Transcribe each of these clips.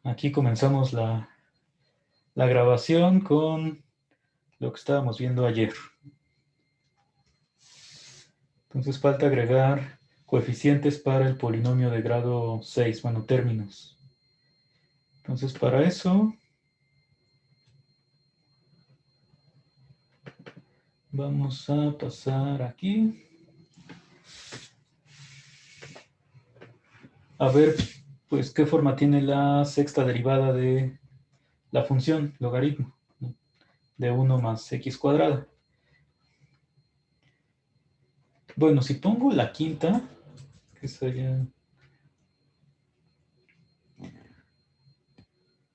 Aquí comenzamos la grabación con lo que estábamos viendo ayer. Entonces falta agregar coeficientes para el polinomio de grado 6, bueno, términos. Entonces para eso vamos a pasar aquí. A ver, pues, qué forma tiene la sexta derivada de la función logaritmo, ¿no? De 1 más x cuadrada. Bueno, si pongo la quinta, que sería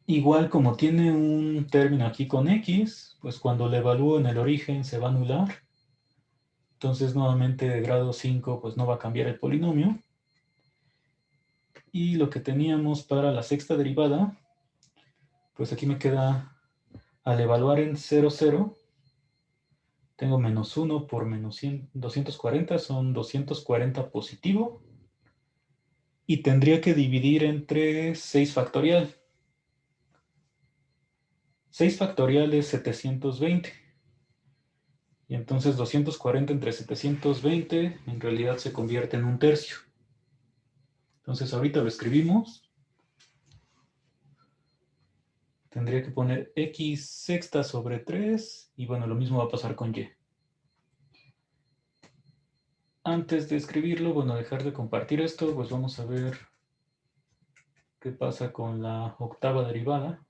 igual, como tiene un término aquí con x, pues cuando lo evalúo en el origen se va a anular. Entonces nuevamente de grado 5 pues no va a cambiar el polinomio. Y lo que teníamos para la sexta derivada, pues aquí me queda, al evaluar en 0, 0, tengo menos 1 por menos 240, son 240 positivo. Y tendría que dividir entre 6 factorial. 6 factorial es 720. Y entonces 240 entre 720 en realidad se convierte en un tercio. Entonces ahorita lo escribimos. Tendría que poner x sexta sobre 3. Y bueno, lo mismo va a pasar con y. Antes de escribirlo, bueno, dejar de compartir esto, pues vamos a ver qué pasa con la octava derivada.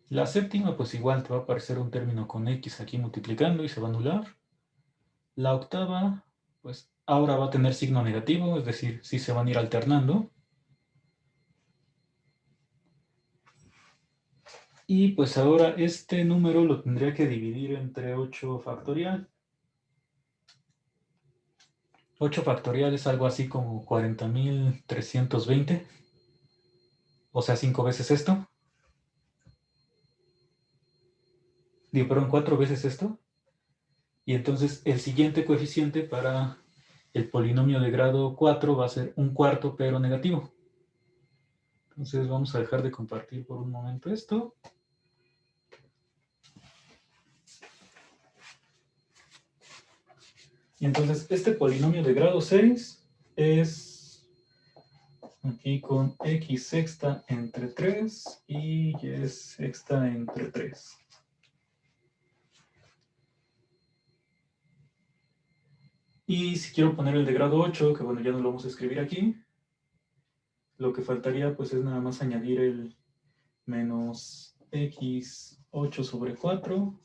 La séptima, pues igual te va a aparecer un término con x aquí multiplicando y se va a anular. La octava, pues ahora va a tener signo negativo, es decir, sí se van a ir alternando. Y pues ahora este número lo tendría que dividir entre 8 factorial. 8 factorial es algo así como 40.320. O sea, 5 veces esto. Digo, perdón, 4 veces esto. Y entonces el siguiente coeficiente para el polinomio de grado 4 va a ser un cuarto, pero negativo. Entonces vamos a dejar de compartir por un momento esto. Y entonces este polinomio de grado 6 es aquí con x sexta entre 3 y y sexta entre 3. Y si quiero poner el de grado 8, que bueno, ya no lo vamos a escribir aquí, lo que faltaría pues es nada más añadir el menos x 8 sobre 4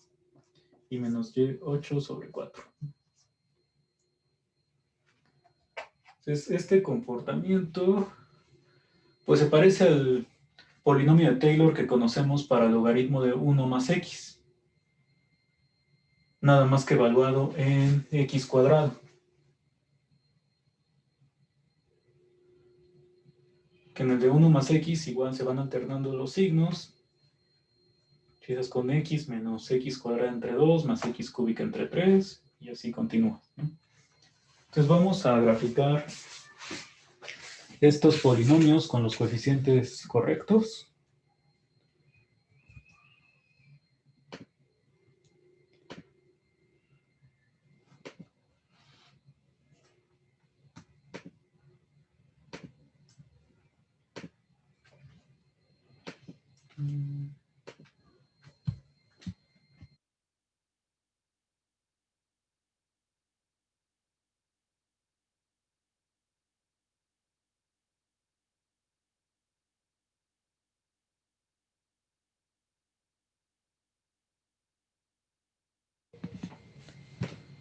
y menos y 8 sobre 4. Entonces este comportamiento pues se parece al polinomio de Taylor que conocemos para el logaritmo de 1 más x. Nada más que evaluado en x cuadrado. Que en el de 1 más x igual se van alternando los signos. Empiezas con x menos x cuadrada entre 2 más x cúbica entre 3 y así continúa, ¿no? Entonces vamos a graficar estos polinomios con los coeficientes correctos.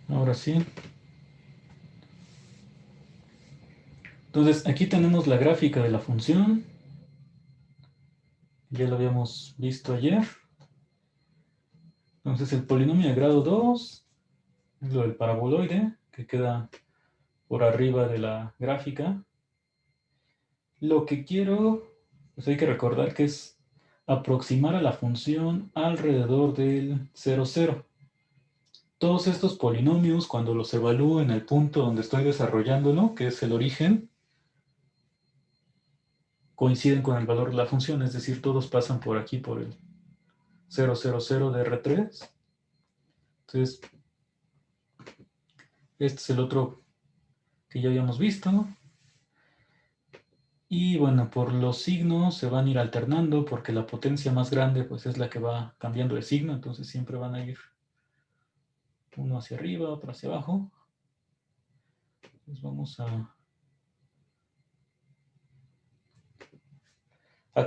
Ahora sí. Entonces aquí tenemos la gráfica de la función. Ya lo habíamos visto ayer. Entonces el polinomio de grado 2 es lo del paraboloide, que queda por arriba de la gráfica. Lo que quiero, pues hay que recordar que es aproximar a la función alrededor del 0, 0. Todos estos polinomios, cuando los evalúo en el punto donde estoy desarrollándolo, que es el origen, coinciden con el valor de la función, es decir, todos pasan por aquí, por el 0, 0, 0 de R3. Entonces, este es el otro que ya habíamos visto. Y bueno, por los signos se van a ir alternando porque la potencia más grande pues es la que va cambiando de signo, entonces siempre van a ir uno hacia arriba, otro hacia abajo. Entonces vamos a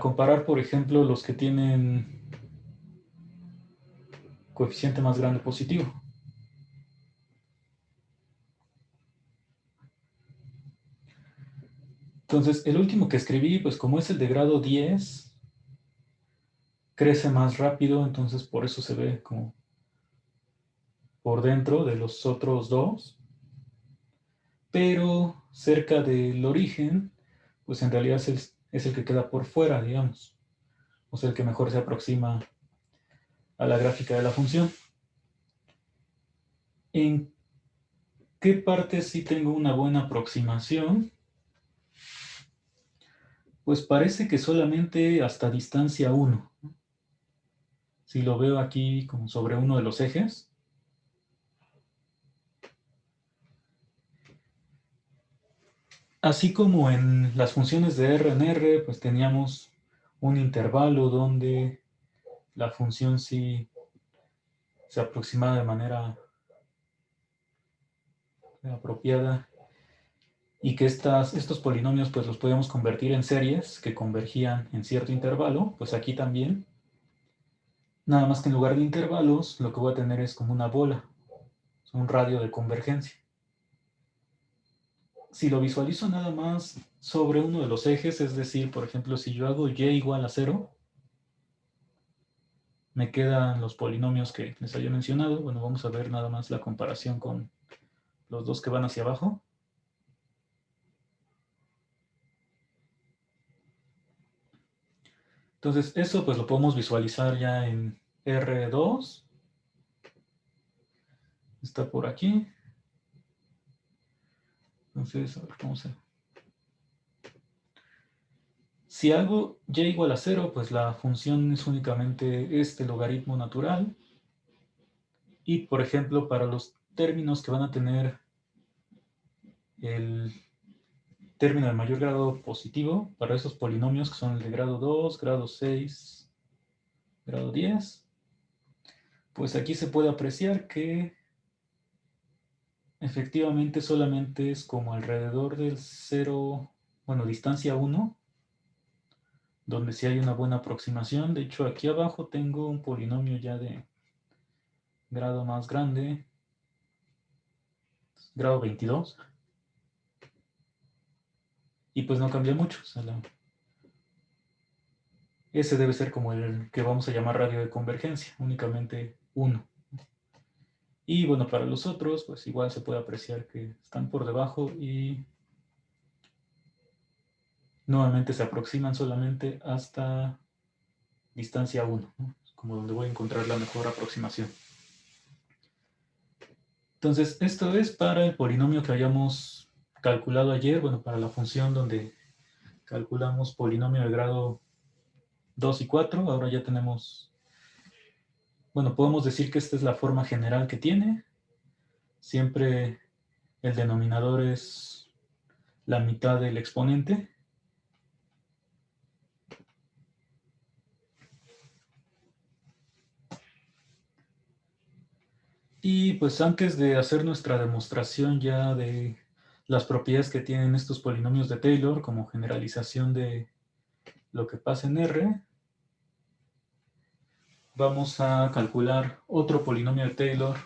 comparar, por ejemplo, los que tienen coeficiente más grande positivo. Entonces, el último que escribí, pues como es el de grado 10, crece más rápido, entonces por eso se ve como por dentro de los otros dos. Pero cerca del origen, pues en realidad es el que queda por fuera, digamos. O sea, el que mejor se aproxima a la gráfica de la función. ¿En qué parte sí tengo una buena aproximación? Pues parece que solamente hasta distancia 1. Si lo veo aquí como sobre uno de los ejes. Así como en las funciones de R en R, pues teníamos un intervalo donde la función sí se aproximaba de manera apropiada y que estos polinomios pues los podíamos convertir en series que convergían en cierto intervalo, pues aquí también. Nada más que en lugar de intervalos, lo que voy a tener es como una bola, un radio de convergencia. Si lo visualizo nada más sobre uno de los ejes, es decir, por ejemplo, si yo hago y igual a 0, me quedan los polinomios que les había mencionado. Bueno, vamos a ver nada más la comparación con los dos que van hacia abajo. Entonces, eso pues lo podemos visualizar ya en R2. Está por aquí. Entonces, a ver, vamos a... Si hago y igual a 0, pues la función es únicamente este logaritmo natural. Y, por ejemplo, para los términos que van a tener el término de mayor grado positivo, para esos polinomios que son el de grado 2, grado 6, grado 10, pues aquí se puede apreciar que efectivamente solamente es como alrededor del 0, bueno, distancia 1, donde sí hay una buena aproximación. De hecho, aquí abajo tengo un polinomio ya de grado más grande, grado 22, y pues no cambia mucho. O sea, ese debe ser como el que vamos a llamar radio de convergencia, únicamente 1. Y bueno, para los otros, pues igual se puede apreciar que están por debajo y nuevamente se aproximan solamente hasta distancia 1, ¿no? Como donde voy a encontrar la mejor aproximación. Entonces, esto es para el polinomio que habíamos calculado ayer, bueno, para la función donde calculamos polinomio de grado 2 y 4. Ahora ya tenemos, bueno, podemos decir que esta es la forma general que tiene. Siempre el denominador es la mitad del exponente. Y pues antes de hacer nuestra demostración ya de las propiedades que tienen estos polinomios de Taylor como generalización de lo que pasa en R, vamos a calcular otro polinomio de Taylor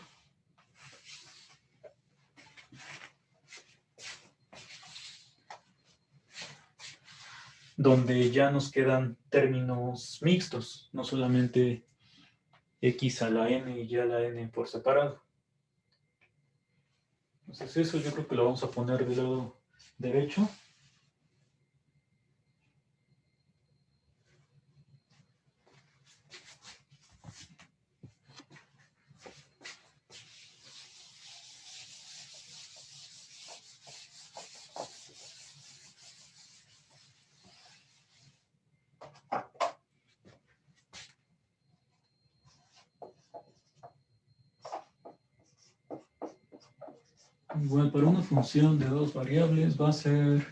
donde ya nos quedan términos mixtos, no solamente x a la n y y a la n por separado. Entonces eso yo creo que lo vamos a poner del lado derecho. Igual para una función de dos variables va a ser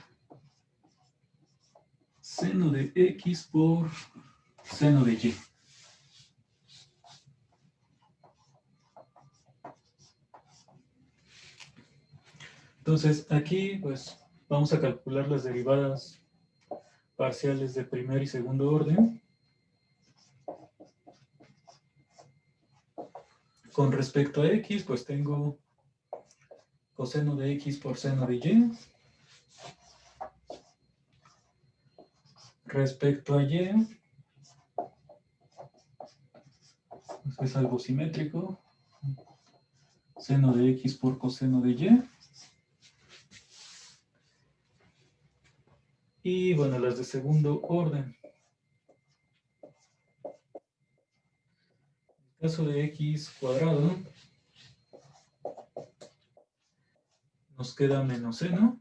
seno de x por seno de y. Entonces aquí pues vamos a calcular las derivadas parciales de primer y segundo orden. Con respecto a x, pues tengo coseno de x por seno de y. Respecto a y, pues es algo simétrico. Seno de x por coseno de y. Y bueno, las de segundo orden. En el caso de x cuadrado, nos queda menos seno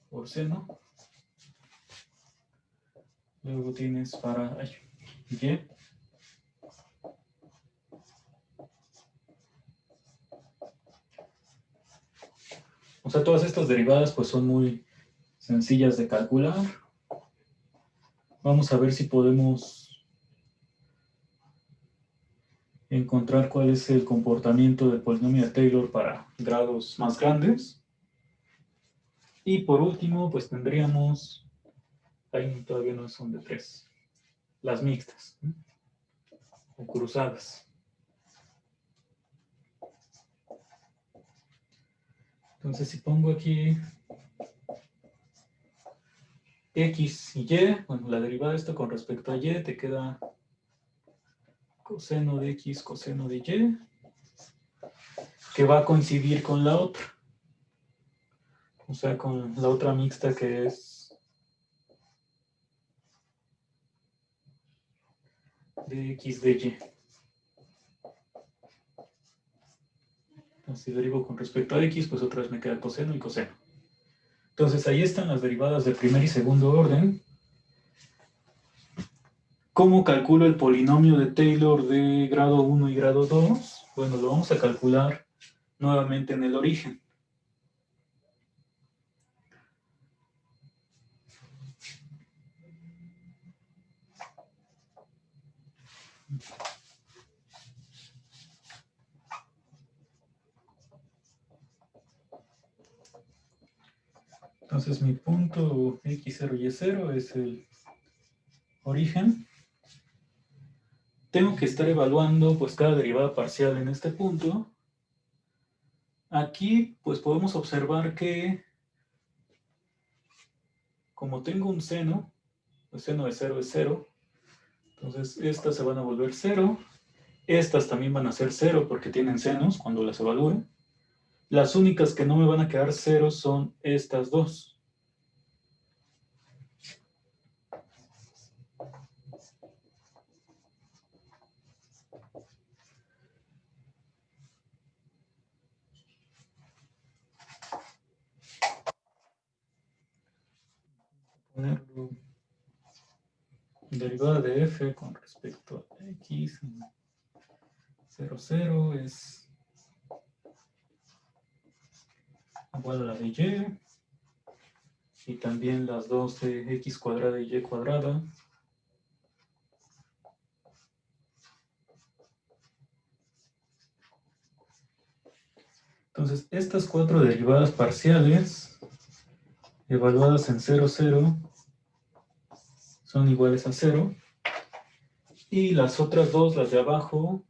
por seno. Luego tienes para y. O sea, todas estas derivadas pues son muy sencillas de calcular. Vamos a ver si podemos encontrar cuál es el comportamiento del polinomio de Taylor para grados más grandes. Y por último, pues tendríamos, ahí todavía no son de 3, las mixtas, ¿no? O cruzadas. Entonces, si pongo aquí x y y, bueno, la derivada de esto con respecto a y, te queda coseno de x, coseno de y, que va a coincidir con la otra. O sea, con la otra mixta que es de x de y. Entonces, si derivo con respecto a x, pues otra vez me queda coseno y coseno. Entonces, ahí están las derivadas de primer y segundo orden. ¿Cómo calculo el polinomio de Taylor de grado 1 y grado 2? Bueno, lo vamos a calcular nuevamente en el origen. Entonces mi punto x0 y y0 es el origen. Tengo que estar evaluando pues cada derivada parcial en este punto. Aquí pues podemos observar que como tengo un seno, el seno de 0 es 0, entonces estas se van a volver 0. Estas también van a ser 0 porque tienen senos cuando las evalúe. Las únicas que no me van a quedar 0 son estas dos. Ponerlo derivada de f con respecto a x 0, 0 es igual a la de y también las dos de x cuadrada y y cuadrada. Entonces, estas cuatro derivadas parciales evaluadas en 0, 0 son iguales a 0. Y las otras dos, las de abajo,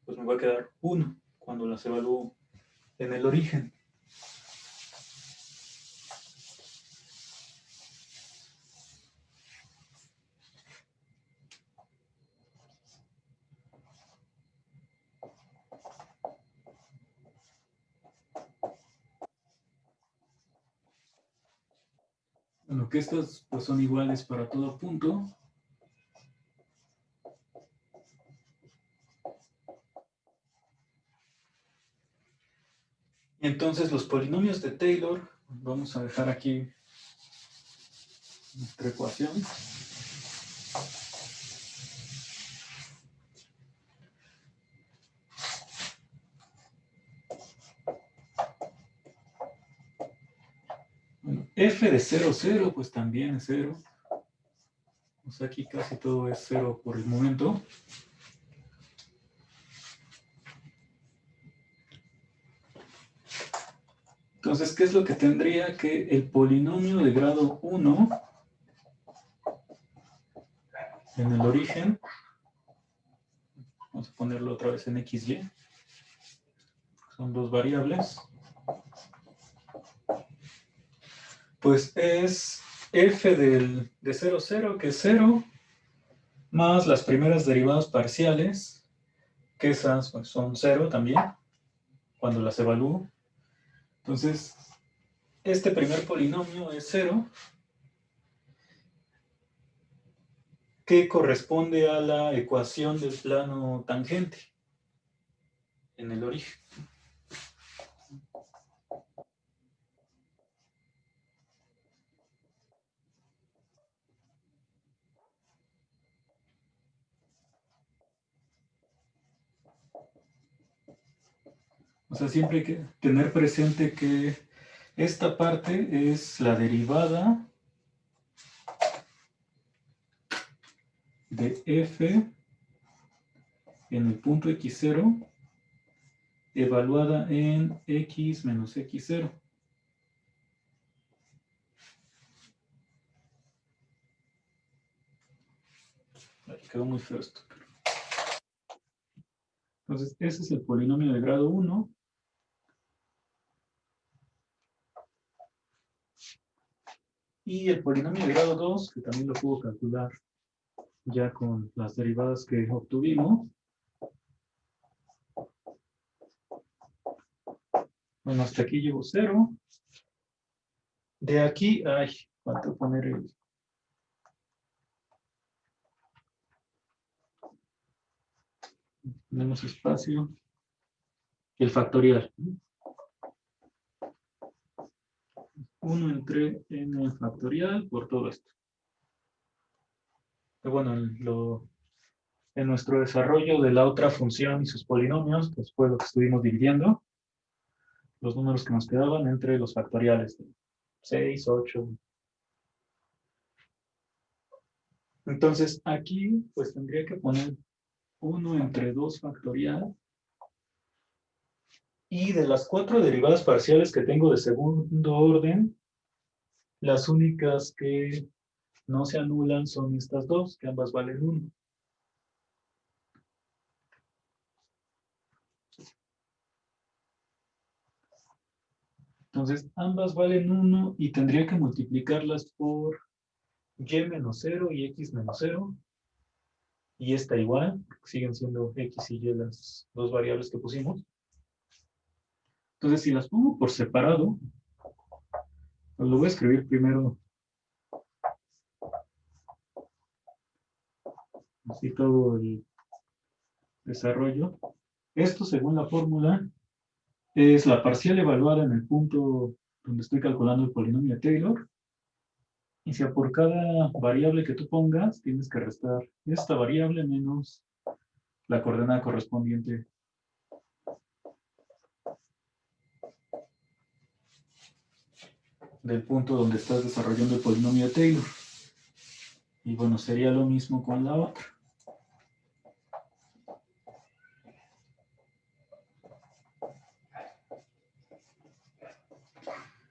pues me va a quedar 1 cuando las evalúo en el origen. Bueno, que estas pues, son iguales para todo punto. Entonces, los polinomios de Taylor, vamos a dejar aquí nuestra ecuación. f de 0, 0, pues también es 0. O sea, aquí casi todo es 0 por el momento. Entonces, ¿qué es lo que tendría? Que el polinomio de grado 1 en el origen, vamos a ponerlo otra vez en XY, son dos variables, pues es f de 0, 0, que es 0, más las primeras derivadas parciales, que esas pues, son 0 también, cuando las evalúo. Entonces, este primer polinomio es 0, que corresponde a la ecuación del plano tangente en el origen. O sea, siempre hay que tener presente que esta parte es la derivada de f en el punto x0 evaluada en x menos x0. Quedó muy feo esto. Entonces, ese es el polinomio de grado 1. Y el polinomio de grado 2, que también lo puedo calcular ya con las derivadas que obtuvimos. Bueno, hasta aquí llevo 0. De aquí, ay, falta poner el... Tenemos espacio. El factorial. 1 entre n factorial por todo esto. Y bueno, en nuestro desarrollo de la otra función y sus polinomios, pues fue lo que estuvimos dividiendo. Los números que nos quedaban entre los factoriales. 6, 8. Entonces, aquí, pues tendría que poner 1 entre 2 factorial. Y de las 4 derivadas parciales que tengo de segundo orden, las únicas que no se anulan son estas dos, que ambas valen 1. Entonces, ambas valen 1 y tendría que multiplicarlas por y menos 0 y x menos 0. Y esta igual, siguen siendo x y y las dos variables que pusimos. Entonces, si las pongo por separado, pues lo voy a escribir primero así todo el desarrollo. Esto, según la fórmula, es la parcial evaluada en el punto donde estoy calculando el polinomio de Taylor. Y si por cada variable que tú pongas, tienes que restar esta variable menos la coordenada correspondiente del punto donde estás desarrollando el polinomio de Taylor. Y bueno, sería lo mismo con la otra.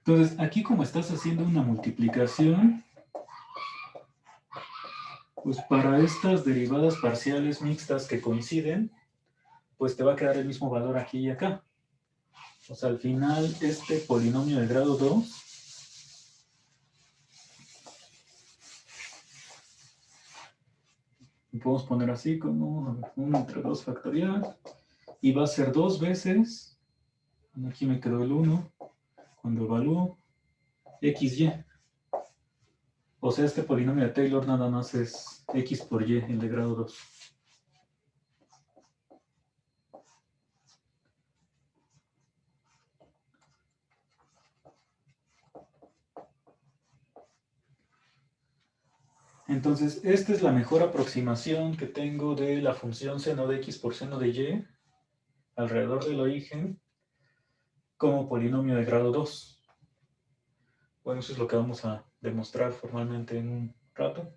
Entonces, aquí como estás haciendo una multiplicación, pues para estas derivadas parciales mixtas que coinciden, pues te va a quedar el mismo valor aquí y acá. O sea, al final, este polinomio de grado 2 lo podemos poner así como 1 entre 2 factorial, y va a ser 2 veces, aquí me quedó el 1, cuando evalúo, xy. O sea, este polinomio de Taylor nada más es x por y, el de grado 2. Entonces, esta es la mejor aproximación que tengo de la función seno de x por seno de y alrededor del origen como polinomio de grado 2. Bueno, eso es lo que vamos a demostrar formalmente en un rato.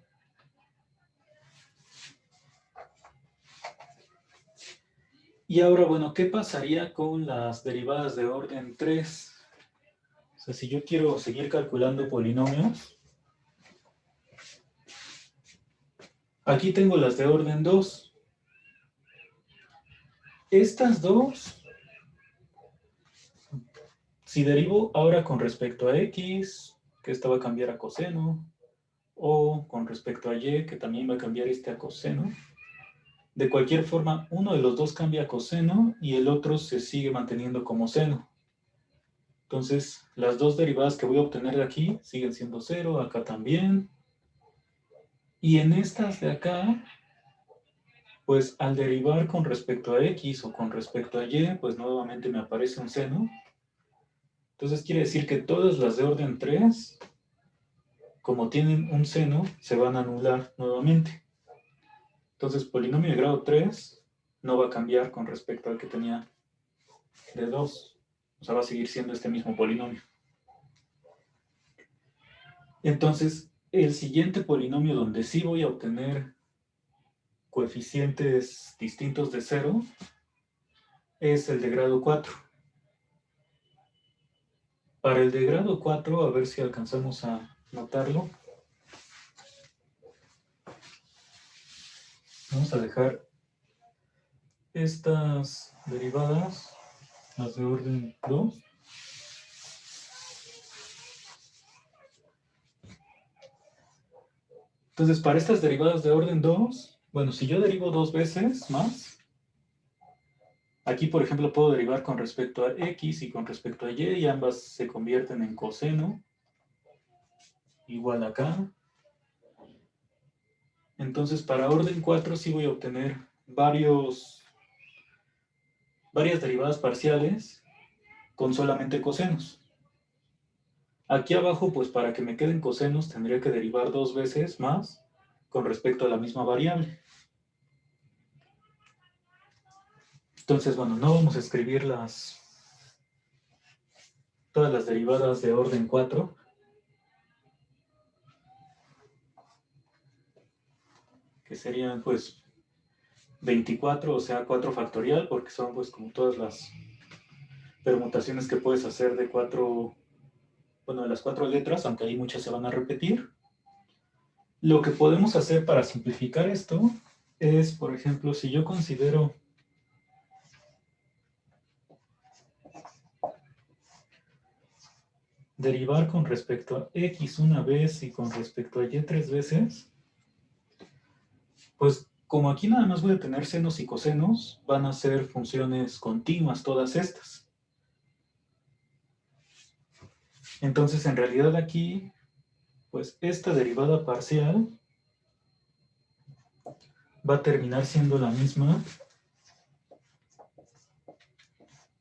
Y ahora, bueno, ¿qué pasaría con las derivadas de orden 3? O sea, si yo quiero seguir calculando polinomios, aquí tengo las de orden 2. Estas dos, si derivo ahora con respecto a x, que esta va a cambiar a coseno, o con respecto a y, que también va a cambiar este a coseno, de cualquier forma, uno de los dos cambia a coseno y el otro se sigue manteniendo como seno. Entonces, las dos derivadas que voy a obtener de aquí siguen siendo 0, acá también. Y en estas de acá, pues al derivar con respecto a x o con respecto a y, pues nuevamente me aparece un seno. Entonces quiere decir que todas las de orden 3, como tienen un seno, se van a anular nuevamente. Entonces, polinomio de grado 3 no va a cambiar con respecto al que tenía de 2. O sea, va a seguir siendo este mismo polinomio. Entonces, el siguiente polinomio donde sí voy a obtener coeficientes distintos de 0 es el de grado 4. Para el de grado 4, a ver si alcanzamos a notarlo. Vamos a dejar estas derivadas, las de orden 2. Entonces, para estas derivadas de orden 2, bueno, si yo derivo dos veces más, aquí, por ejemplo, puedo derivar con respecto a x y con respecto a y ambas se convierten en coseno, igual acá. Entonces, para orden 4 sí voy a obtener varias derivadas parciales con solamente cosenos. Aquí abajo, pues para que me queden cosenos, tendría que derivar dos veces más con respecto a la misma variable. Entonces, bueno, no vamos a escribir todas las derivadas de orden 4. Que serían, pues, 24, o sea, 4 factorial, porque son, pues, como todas las permutaciones que puedes hacer de de las 4 letras, aunque ahí muchas se van a repetir. Lo que podemos hacer para simplificar esto es, por ejemplo, si yo considero derivar con respecto a x una vez y con respecto a y 3 veces, pues como aquí nada más voy a tener senos y cosenos, van a ser funciones continuas todas estas. Entonces, en realidad aquí, pues esta derivada parcial va a terminar siendo la misma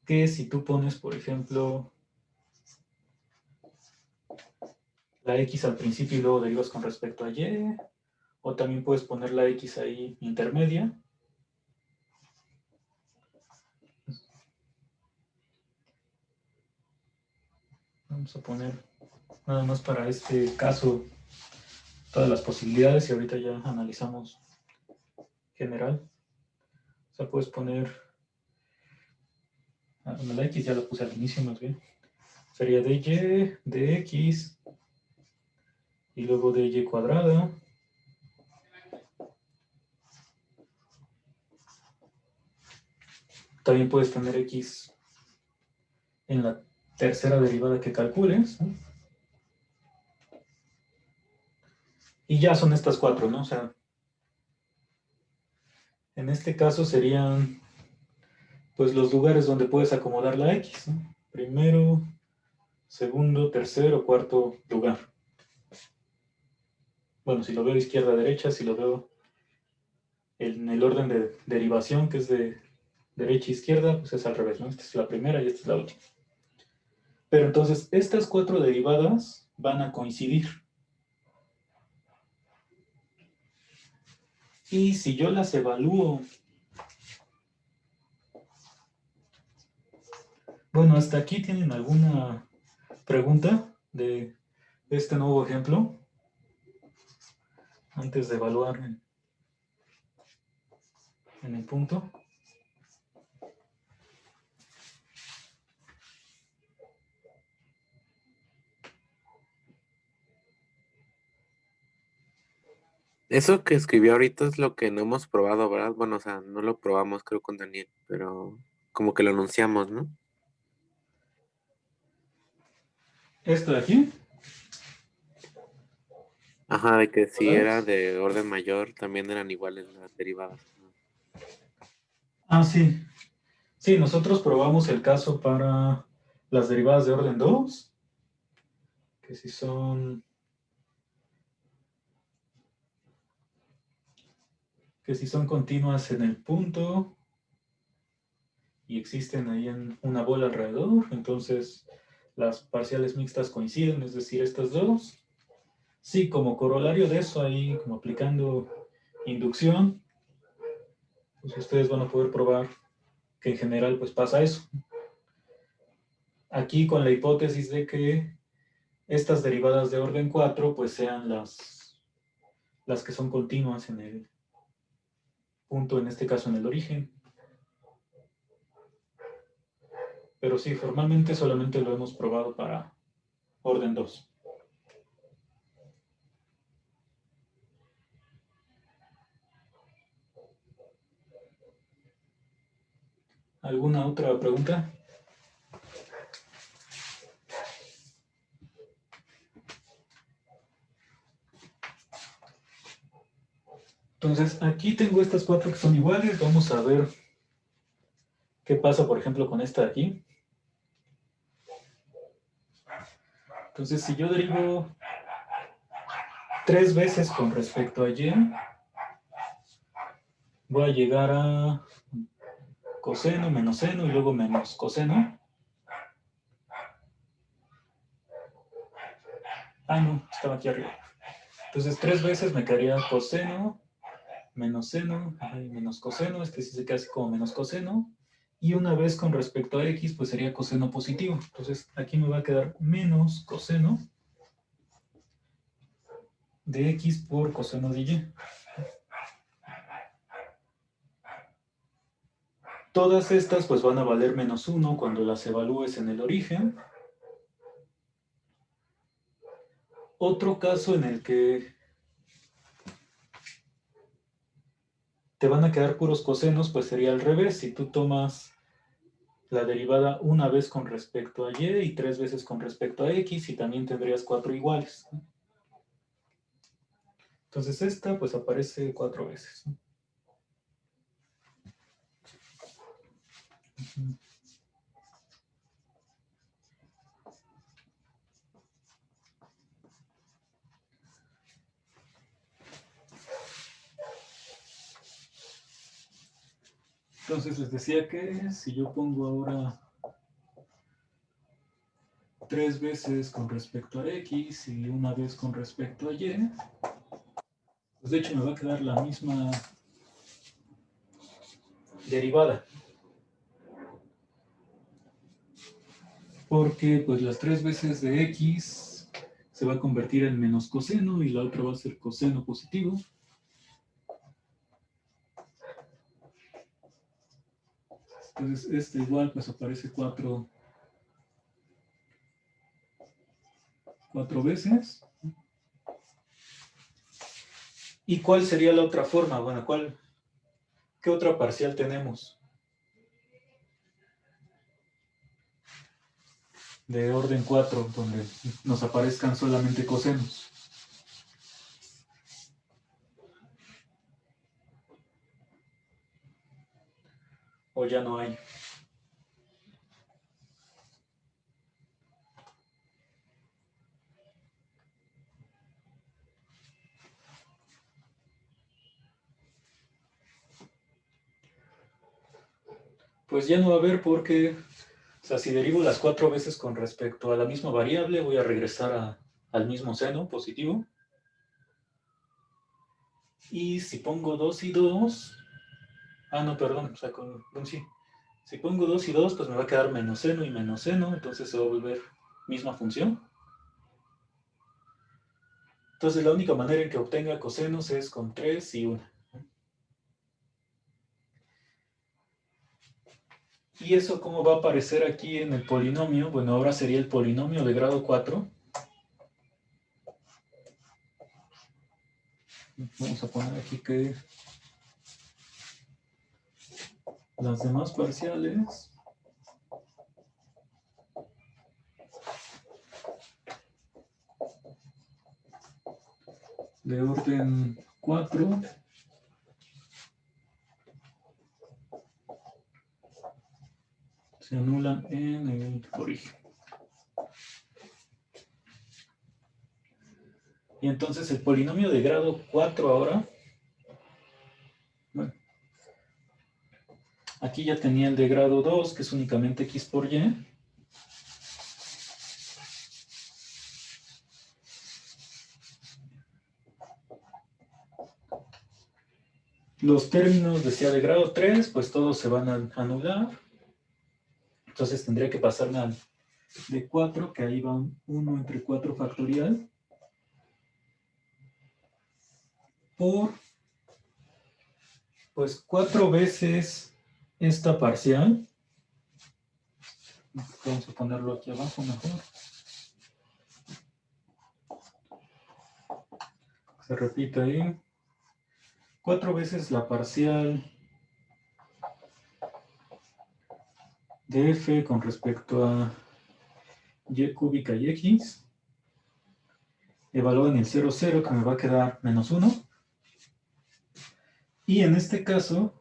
que si tú pones, por ejemplo, la x al principio y luego derivas con respecto a y, o también puedes poner la x ahí intermedia. Vamos a poner nada más para este caso todas las posibilidades y ahorita ya analizamos general. O sea, puedes poner, la x ya la puse al inicio más bien. Sería dy de x y luego de y cuadrada. También puedes tener x en la tercera derivada que calcules, ¿no? Y ya son estas 4, ¿no? O sea, en este caso serían pues los lugares donde puedes acomodar la x, ¿no? Primero, segundo, tercero, cuarto lugar. Bueno, si lo veo izquierda a derecha, si lo veo en el orden de derivación, que es de derecha a izquierda, pues es al revés, ¿no? Esta es la primera y esta es la última. Pero entonces, estas 4 derivadas van a coincidir. Y si yo las evalúo, bueno, hasta aquí tienen alguna pregunta de este nuevo ejemplo, antes de evaluar en el punto. Eso que escribió ahorita es lo que no hemos probado, ¿verdad? Bueno, o sea, no lo probamos, creo, con Daniel, pero como que lo anunciamos, ¿no? Esto de aquí, Ajá, de que si era ¿verdad? de orden mayor, también eran iguales las derivadas, ¿no? Ah, sí. Sí, nosotros probamos el caso para las derivadas de orden 2, que si son continuas en el punto y existen ahí en una bola alrededor, entonces las parciales mixtas coinciden, es decir, estas dos. Sí, como corolario de eso, ahí como aplicando inducción, pues ustedes van a poder probar que en general pues pasa eso. Aquí con la hipótesis de que estas derivadas de orden 4 pues sean las que son continuas en el punto, en este caso en el origen. Pero sí, formalmente solamente lo hemos probado para orden 2. ¿Alguna otra pregunta? Entonces, aquí tengo estas 4 que son iguales. Vamos a ver qué pasa, por ejemplo, con esta de aquí. Entonces, si yo derivo 3 veces con respecto a y, voy a llegar a coseno menos seno y luego menos coseno. Ah, no, estaba aquí arriba. Entonces, 3 veces me quedaría coseno menos seno, menos coseno, este sí se queda así como menos coseno, y una vez con respecto a x, pues sería coseno positivo. Entonces aquí me va a quedar menos coseno de x por coseno de y. Todas estas pues van a valer menos 1 cuando las evalúes en el origen. Otro caso en el que te van a quedar puros cosenos, pues sería al revés. Si tú tomas la derivada una vez con respecto a y 3 veces con respecto a x, y también tendrías 4 iguales. Entonces esta pues aparece 4 veces. Entonces les decía que si yo pongo ahora 3 veces con respecto a x y una vez con respecto a y, pues de hecho me va a quedar la misma derivada. Porque pues las 3 veces de x se va a convertir en menos coseno y la otra va a ser coseno positivo. Entonces este igual pues aparece 4 veces. ¿Y cuál sería la otra forma? Bueno, ¿qué otra parcial tenemos? De orden 4, donde nos aparezcan solamente cosenos. O ya no hay. Pues ya no va a haber porque, o sea, si derivo las 4 veces con respecto a la misma variable, voy a regresar al mismo seno positivo. Y si pongo 2 y 2, no, perdón, o sea, sí. Si pongo 2 y 2, pues me va a quedar menos seno y menos seno, entonces se va a volver misma función. Entonces la única manera en que obtenga cosenos es con 3 y 1. ¿Y eso cómo va a aparecer aquí en el polinomio? Bueno, ahora sería el polinomio de grado 4. Vamos a poner aquí que las demás parciales de orden 4 se anulan en el origen. Y entonces el polinomio de grado 4 ahora, bueno, aquí ya tenía el de grado 2, que es únicamente x por y. Los términos, decía, de grado 3, pues todos se van a anular. Entonces tendría que pasarme al de 4, que ahí va un 1 entre 4 factorial, por, pues 4 veces esta parcial. Vamos a ponerlo aquí abajo mejor. Se repite ahí. 4 veces la parcial de f con respecto a y cúbica y x. Evalúo en el 0, 0, que me va a quedar menos 1. Y en este caso,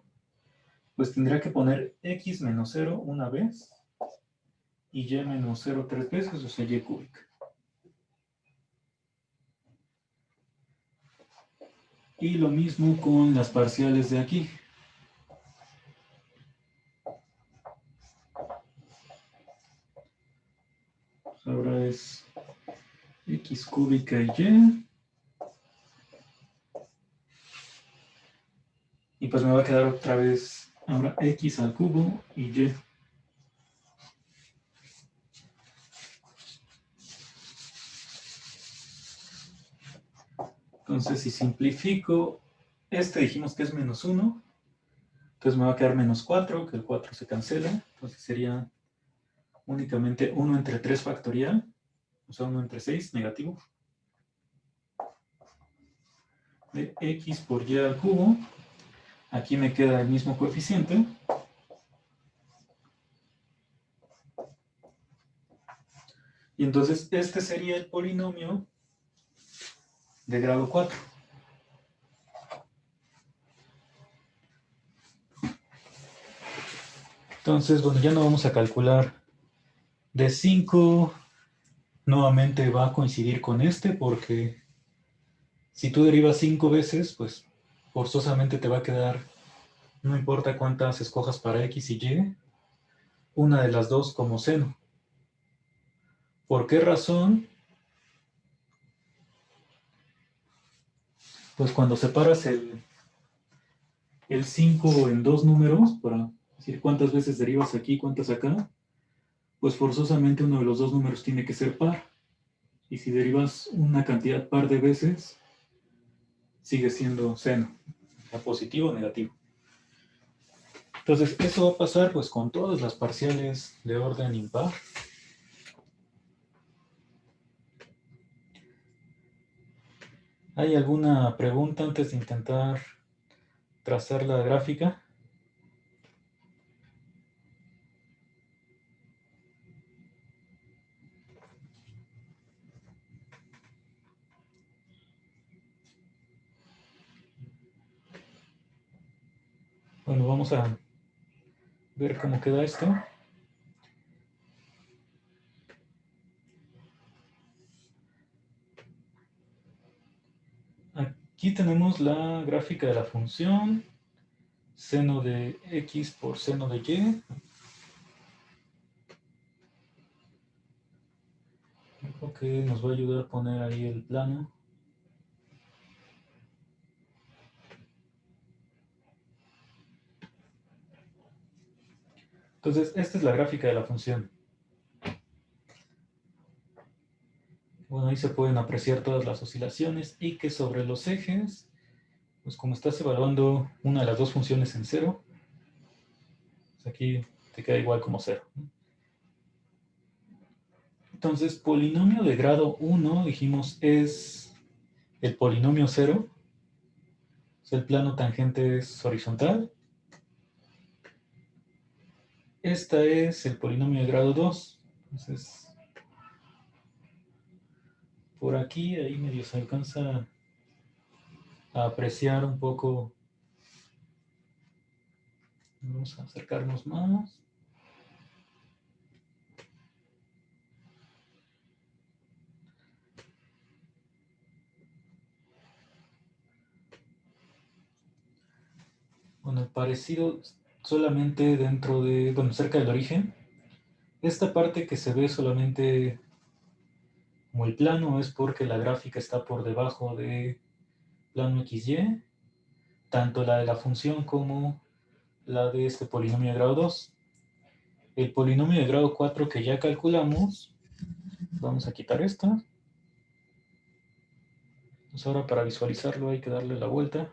pues tendría que poner x menos 0 una vez y y menos 0 tres veces, o sea, y cúbica. Y lo mismo con las parciales de aquí. Pues ahora es x cúbica y y. Y pues me va a quedar otra vez ahora x al cubo y y. Entonces, si simplifico, este dijimos que es menos 1. Entonces me va a quedar menos 4, que el 4 se cancela. Entonces sería únicamente 1 entre 3 factorial, o sea, 1 entre 6 negativo, de x por y al cubo. Aquí me queda el mismo coeficiente. Y entonces este sería el polinomio de grado 4. Entonces, bueno, ya no vamos a calcular de 5. Nuevamente va a coincidir con este porque si tú derivas 5 veces, pues forzosamente te va a quedar, no importa cuántas escojas para x y y, una de las dos como seno. ¿Por qué razón? Pues cuando separas el 5 en dos números, para decir cuántas veces derivas aquí, cuántas acá, pues forzosamente uno de los dos números tiene que ser par. Y si derivas una cantidad par de veces, sigue siendo seno, sea positivo o negativo. Entonces, eso va a pasar pues con todas las parciales de orden impar. ¿Hay alguna pregunta antes de intentar trazar la gráfica? Bueno, vamos a ver cómo queda esto. Aquí tenemos la gráfica de la función seno de x por seno de y. Creo que nos va a ayudar a poner ahí el plano. Entonces, esta es la gráfica de la función. Bueno, ahí se pueden apreciar todas las oscilaciones y que sobre los ejes, pues como estás evaluando una de las dos funciones en cero, pues aquí te queda igual como cero. Entonces, polinomio de grado 1, dijimos, es el polinomio cero. El plano tangente es horizontal. Esta es el polinomio de grado 2. Entonces, por aquí, ahí medio se alcanza a apreciar un poco. Vamos a acercarnos más. Bueno, el parecido solamente dentro de, bueno, cerca del origen. Esta parte que se ve solamente como el plano es porque la gráfica está por debajo de plano XY, tanto la de la función como la de este polinomio de grado 2. El polinomio de grado 4 que ya calculamos, vamos a quitar esta. Entonces ahora para visualizarlo hay que darle la vuelta.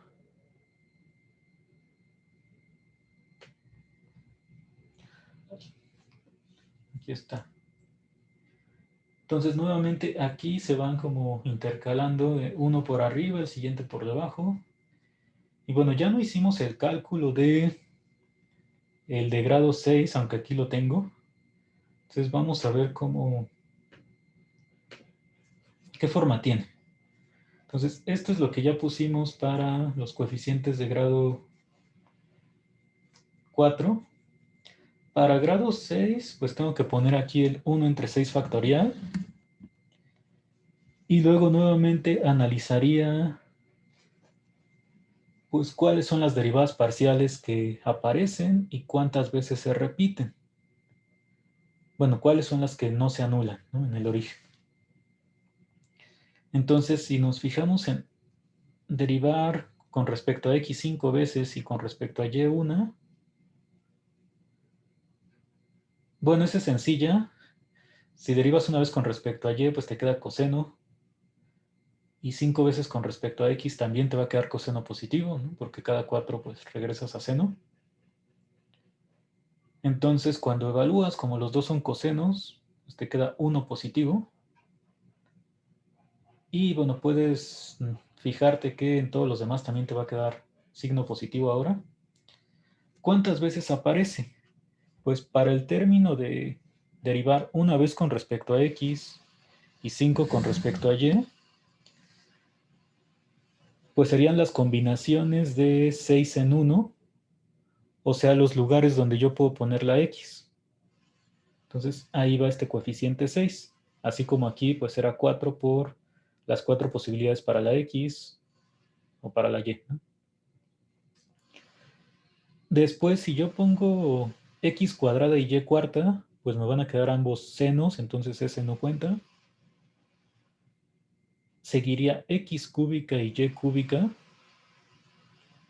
Aquí está. Entonces nuevamente aquí se van como intercalando uno por arriba, el siguiente por debajo. Y bueno, ya no hicimos el cálculo de el de grado 6, aunque aquí lo tengo. Entonces vamos a ver qué forma tiene. Entonces esto es lo que ya pusimos para los coeficientes de grado 4. Para grado 6, pues tengo que poner aquí el 1 entre 6 factorial. Y luego nuevamente analizaría pues cuáles son las derivadas parciales que aparecen y cuántas veces se repiten. Bueno, cuáles son las que no se anulan, ¿no?, en el origen. Entonces, si nos fijamos en derivar con respecto a x 5 veces y con respecto a y una, bueno, esa es sencilla. Si derivas una vez con respecto a y, pues te queda coseno. Y 5 veces con respecto a x también te va a quedar coseno positivo, ¿no?, porque cada 4 pues regresas a seno. Entonces, cuando evalúas, como los dos son cosenos, pues te queda 1 positivo. Y bueno, puedes fijarte que en todos los demás también te va a quedar signo positivo ahora. ¿Cuántas veces aparece? Pues para el término de derivar una vez con respecto a x y 5 con respecto a y, pues serían las combinaciones de 6 en 1, o sea, los lugares donde yo puedo poner la x. Entonces ahí va este coeficiente 6, así como aquí pues será 4 por las 4 posibilidades para la x o para la y, ¿no? Después, si yo pongo x cuadrada y y cuarta, pues me van a quedar ambos senos, entonces ese no cuenta. Seguiría x cúbica y y cúbica.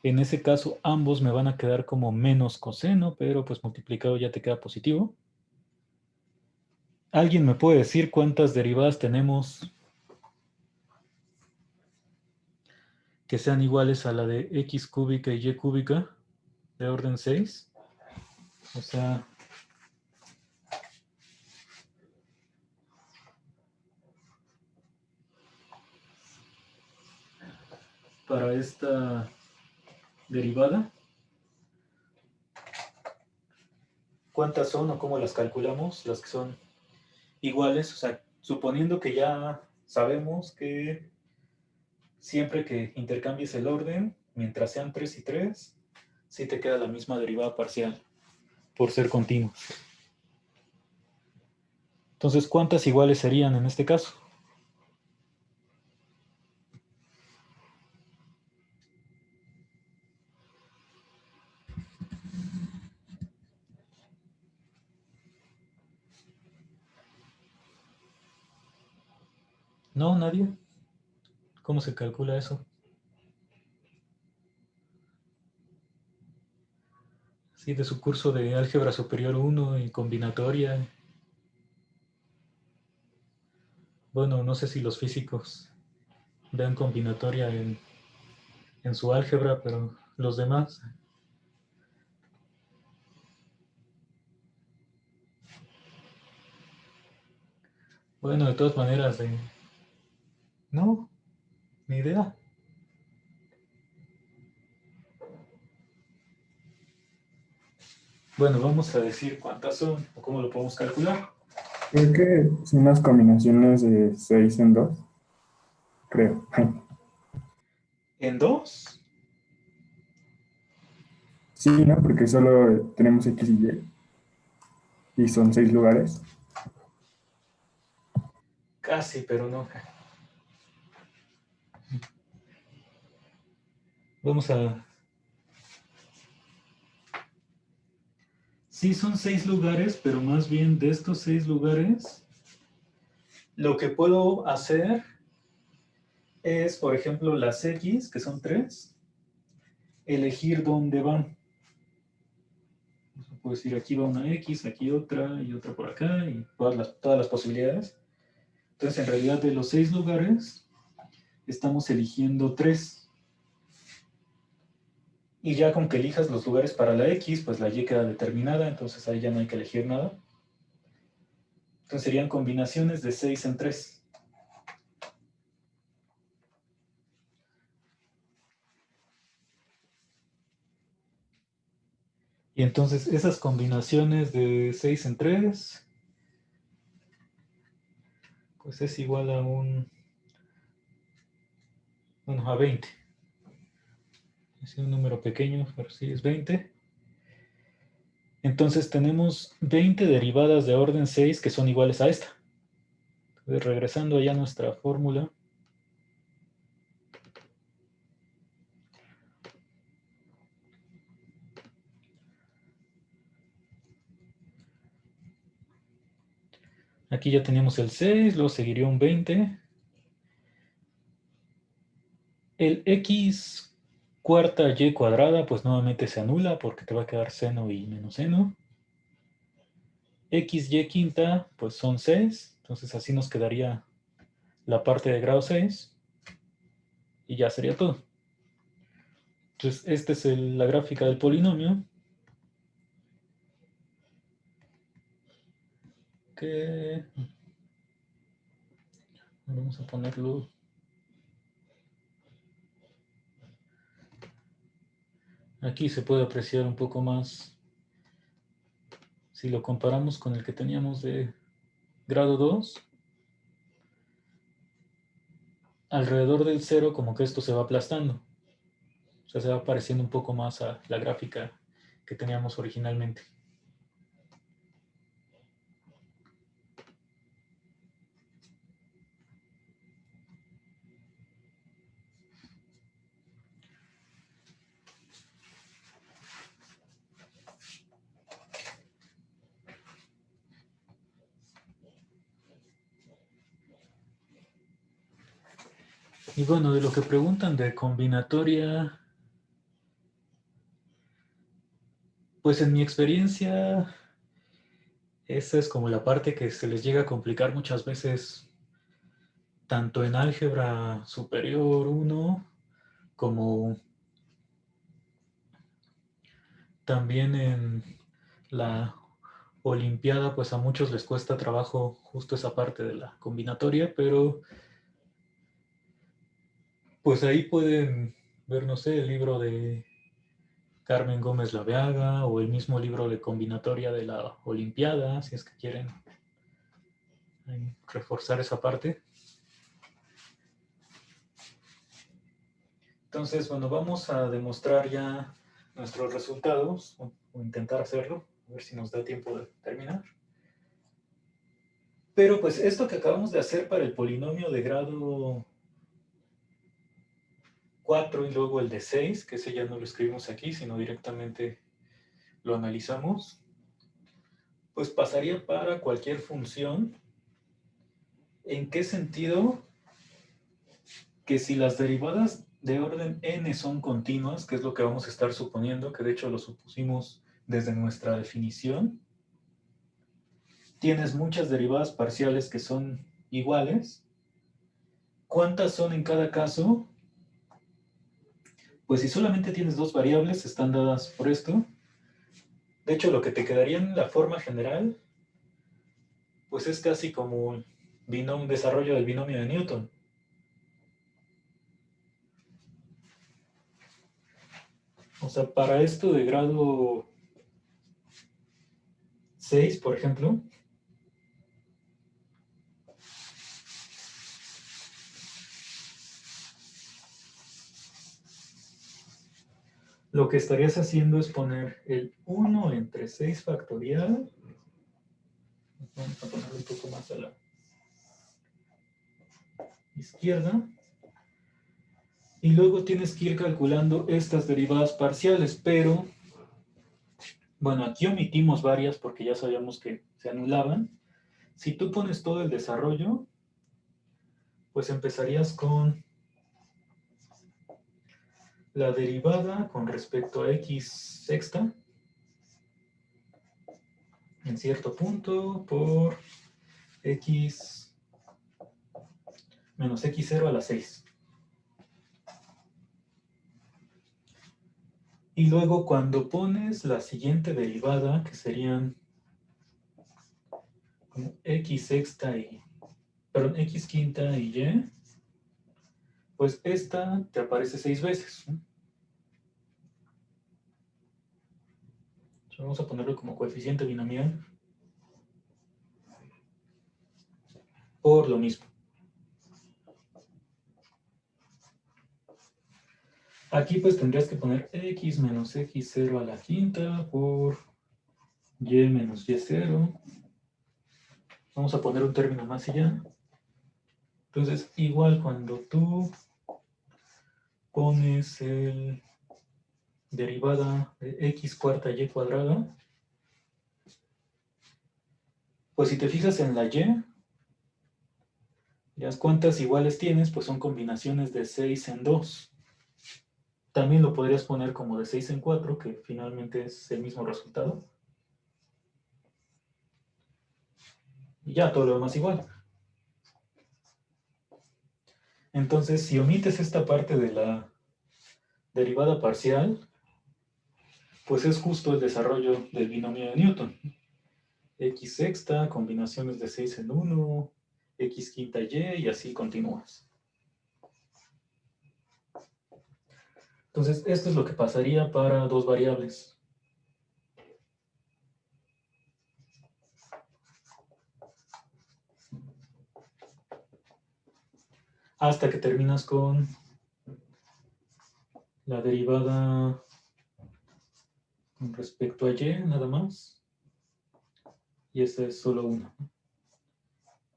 En ese caso, ambos me van a quedar como menos coseno, pero pues multiplicado ya te queda positivo. ¿Alguien me puede decir cuántas derivadas tenemos que sean iguales a la de x cúbica y cúbica de orden 6? O sea, para esta derivada, ¿cuántas son o cómo las calculamos? Las que son iguales, o sea, suponiendo que ya sabemos que siempre que intercambies el orden, mientras sean 3 y 3, sí te queda la misma derivada parcial por ser continuos. Entonces, ¿cuántas iguales serían en este caso? No, nadie. ¿Cómo se calcula eso? Sí, de su curso de álgebra superior 1 y combinatoria. Bueno, no sé si los físicos vean combinatoria en su álgebra, pero los demás. Bueno, de todas maneras, no, ni idea. Bueno, vamos a decir cuántas son o cómo lo podemos calcular. Creo que son unas combinaciones de 6 en 2, creo. ¿En dos? Sí, ¿no? Porque solo tenemos X y son 6 lugares. Casi, pero no. Vamos a... Sí, son 6 lugares, pero más bien de estos 6 lugares, lo que puedo hacer es, por ejemplo, las X, que son 3, elegir dónde van. Puedo decir, aquí va una X, aquí otra y otra por acá, y todas las posibilidades. Entonces, en realidad, de los 6 lugares, estamos eligiendo 3. Y ya con que elijas los lugares para la X, pues la Y queda determinada, entonces ahí ya no hay que elegir nada. Entonces serían combinaciones de 6 en 3. Y entonces esas combinaciones de 6 en 3, pues es igual a bueno, a 20. Es un número pequeño, pero sí es 20. Entonces tenemos 20 derivadas de orden 6 que son iguales a esta. Entonces, regresando allá a nuestra fórmula, aquí ya teníamos el 6, luego seguiría un 20. El x cuarta y cuadrada, pues nuevamente se anula porque te va a quedar seno y menos seno. X y quinta, pues son 6. Entonces así nos quedaría la parte de grado 6. Y ya sería todo. Entonces, esta es la gráfica del polinomio. Que vamos a ponerlo. Aquí se puede apreciar un poco más si lo comparamos con el que teníamos de grado 2. Alrededor del 0 como que esto se va aplastando. O sea, se va pareciendo un poco más a la gráfica que teníamos originalmente. Y bueno, de lo que preguntan de combinatoria, pues en mi experiencia, esa es como la parte que se les llega a complicar muchas veces, tanto en álgebra superior 1 como también en la olimpiada, pues a muchos les cuesta trabajo justo esa parte de la combinatoria, pero pues ahí pueden ver, no sé, el libro de Carmen Gómez Laveaga o el mismo libro de combinatoria de la olimpiada, si es que quieren reforzar esa parte. Entonces, bueno, vamos a demostrar ya nuestros resultados, o intentar hacerlo, a ver si nos da tiempo de terminar. Pero pues esto que acabamos de hacer para el polinomio de grado 4 y luego el de 6, que ese ya no lo escribimos aquí, sino directamente lo analizamos, pues pasaría para cualquier función. ¿En qué sentido? Que si las derivadas de orden n son continuas, que es lo que vamos a estar suponiendo, que de hecho lo supusimos desde nuestra definición, tienes muchas derivadas parciales que son iguales, ¿Cuántas son en cada caso? Pues si solamente tienes dos variables, están dadas por esto. De hecho, lo que te quedaría en la forma general, pues es casi como un desarrollo del binomio de Newton. O sea, para esto de grado 6, por ejemplo, lo que estarías haciendo es poner el 1 entre 6 factorial. Vamos a ponerlo un poco más a la izquierda. Y luego tienes que ir calculando estas derivadas parciales, pero, bueno, aquí omitimos varias porque ya sabíamos que se anulaban. Si tú pones todo el desarrollo, pues empezarías con la derivada con respecto a x sexta en cierto punto por x menos x0 a la 6. Y luego cuando pones la siguiente derivada, que serían x sexta y, perdón, x quinta y y, pues esta te aparece 6 veces. Vamos a ponerlo como coeficiente binomial por lo mismo. Aquí pues tendrías que poner x menos x0 a la quinta por y menos y0. Vamos a poner un término más y ya. Entonces, igual cuando tú pones el derivada de x cuarta y cuadrada, pues si te fijas en la y, ya cuántas iguales tienes, pues son combinaciones de 6 en 2. También lo podrías poner como de 6 en 4, que finalmente es el mismo resultado. Y ya todo lo demás igual. Entonces, si omites esta parte de la derivada parcial, pues es justo el desarrollo del binomio de Newton. X sexta, combinaciones de 6 en 1, X quinta y así continúas. Entonces, esto es lo que pasaría para dos variables. Hasta que terminas con la derivada con respecto a y, nada más. Y esta es solo una.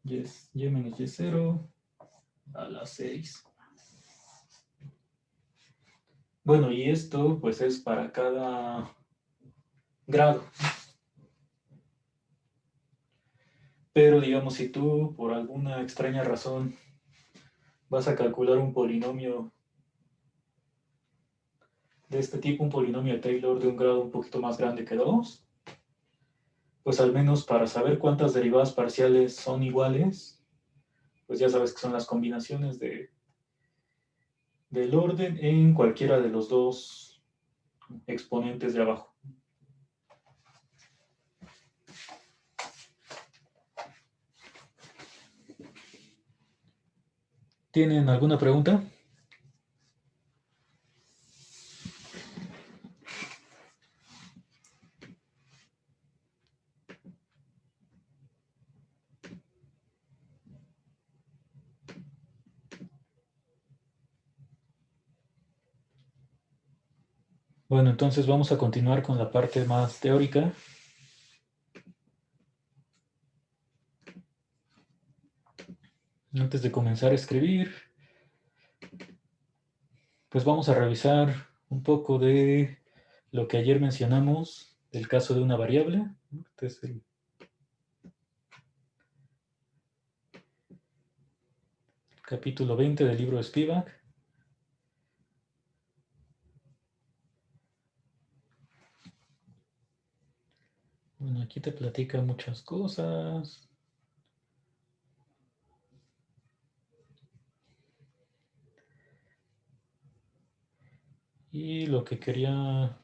Y es y menos y0 a la 6. Bueno, y esto pues es para cada grado. Pero digamos, si tú por alguna extraña razón vas a calcular un polinomio de este tipo, un polinomio de Taylor de un grado un poquito más grande que 2, pues al menos para saber cuántas derivadas parciales son iguales, pues ya sabes que son las combinaciones del orden en cualquiera de los dos exponentes de abajo. ¿Tienen alguna pregunta? Bueno, entonces vamos a continuar con la parte más teórica. Antes de comenzar a escribir, pues vamos a revisar un poco de lo que ayer mencionamos del caso de una variable. Este es el capítulo 20 del libro de Spivak. Bueno, aquí te platica muchas cosas. Y lo que quería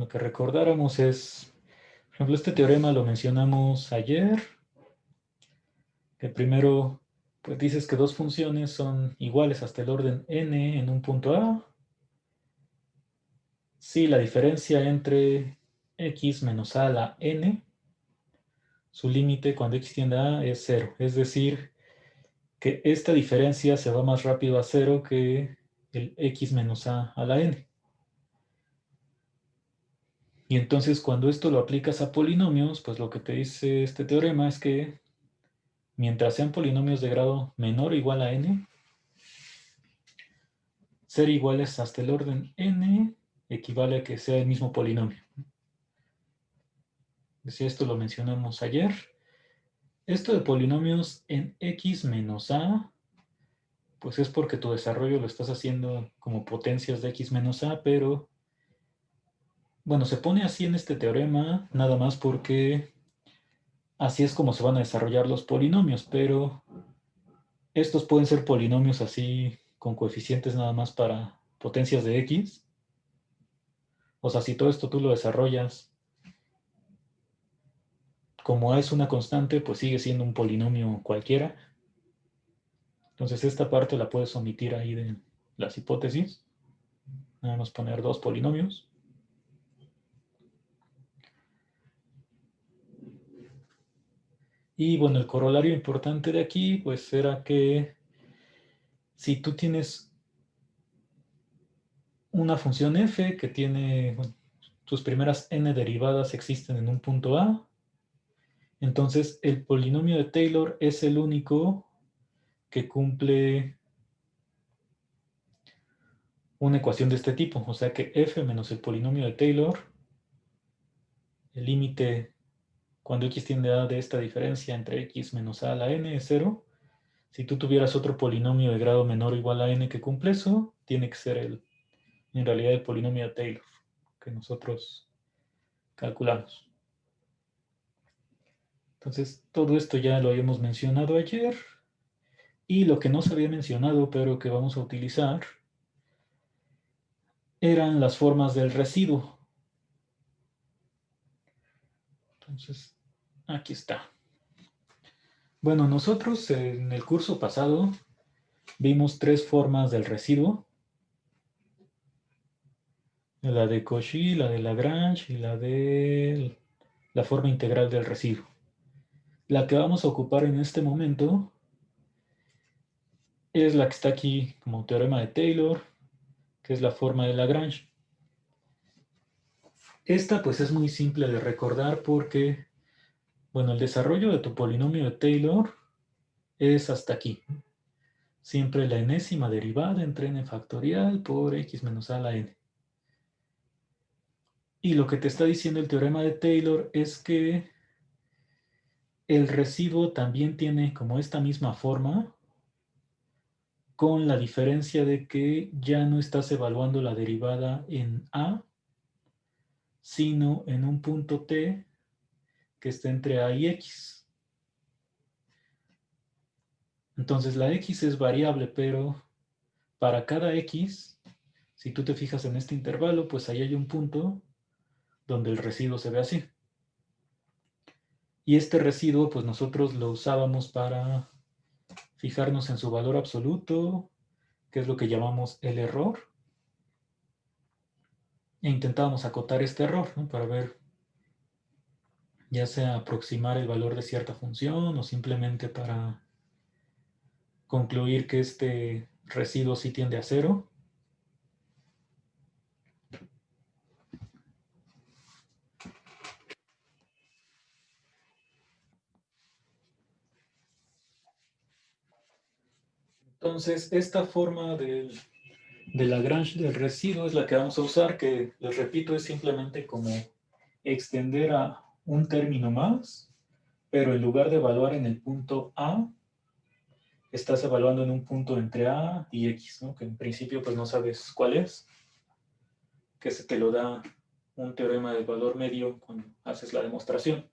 que recordáramos es, por ejemplo, este teorema lo mencionamos ayer, que primero pues dices que dos funciones son iguales hasta el orden n en un punto A, si la diferencia entre x menos a a la n, su límite cuando x tiende a es 0, es decir, que esta diferencia se va más rápido a 0 que el x menos a la n. Y entonces cuando esto lo aplicas a polinomios, pues lo que te dice este teorema es que mientras sean polinomios de grado menor o igual a n, ser iguales hasta el orden n equivale a que sea el mismo polinomio. Si esto lo mencionamos ayer. Esto de polinomios en x menos a, pues es porque tu desarrollo lo estás haciendo como potencias de x menos a, pero bueno, se pone así en este teorema nada más porque así es como se van a desarrollar los polinomios, pero estos pueden ser polinomios así con coeficientes nada más para potencias de x. O sea, si todo esto tú lo desarrollas como a es una constante, pues sigue siendo un polinomio cualquiera. Entonces esta parte la puedes omitir ahí de las hipótesis. Nada más poner dos polinomios. Y bueno, el corolario importante de aquí, pues era que si tú tienes una función f que tiene, bueno, sus primeras n derivadas existen en un punto A, entonces el polinomio de Taylor es el único que cumple una ecuación de este tipo. O sea que f menos el polinomio de Taylor, el límite cuando x tiende a de esta diferencia entre x menos a la n es 0. Si tú tuvieras otro polinomio de grado menor o igual a n que cumple eso, tiene que ser en realidad el polinomio de Taylor que nosotros calculamos. Entonces, todo esto ya lo habíamos mencionado ayer. Y lo que no se había mencionado, pero que vamos a utilizar, eran las formas del residuo. Entonces, aquí está. Bueno, nosotros en el curso pasado vimos tres formas del residuo. La de Cauchy, la de Lagrange y la de la forma integral del residuo. La que vamos a ocupar en este momento es la que está aquí como teorema de Taylor, que es la forma de Lagrange. Esta pues es muy simple de recordar porque, bueno, el desarrollo de tu polinomio de Taylor es hasta aquí. Siempre la enésima derivada entre n factorial por x menos a la n. Y lo que te está diciendo el teorema de Taylor es que el residuo también tiene como esta misma forma, con la diferencia de que ya no estás evaluando la derivada en a, sino en un punto t que está entre a y x. Entonces la x es variable, pero para cada x, si tú te fijas en este intervalo, pues ahí hay un punto donde el residuo se ve así. Y este residuo, pues nosotros lo usábamos para fijarnos en su valor absoluto, que es lo que llamamos el error, e intentábamos acotar este error, ¿no? Para ver, ya sea aproximar el valor de cierta función o simplemente para concluir que este residuo sí tiende a cero. Entonces, esta forma de Lagrange del residuo es la que vamos a usar, que les repito, es simplemente como extender a un término más, pero en lugar de evaluar en el punto A, estás evaluando en un punto entre A y X, ¿no? Que en principio pues no sabes cuál es, que se te lo da un teorema del valor medio cuando haces la demostración.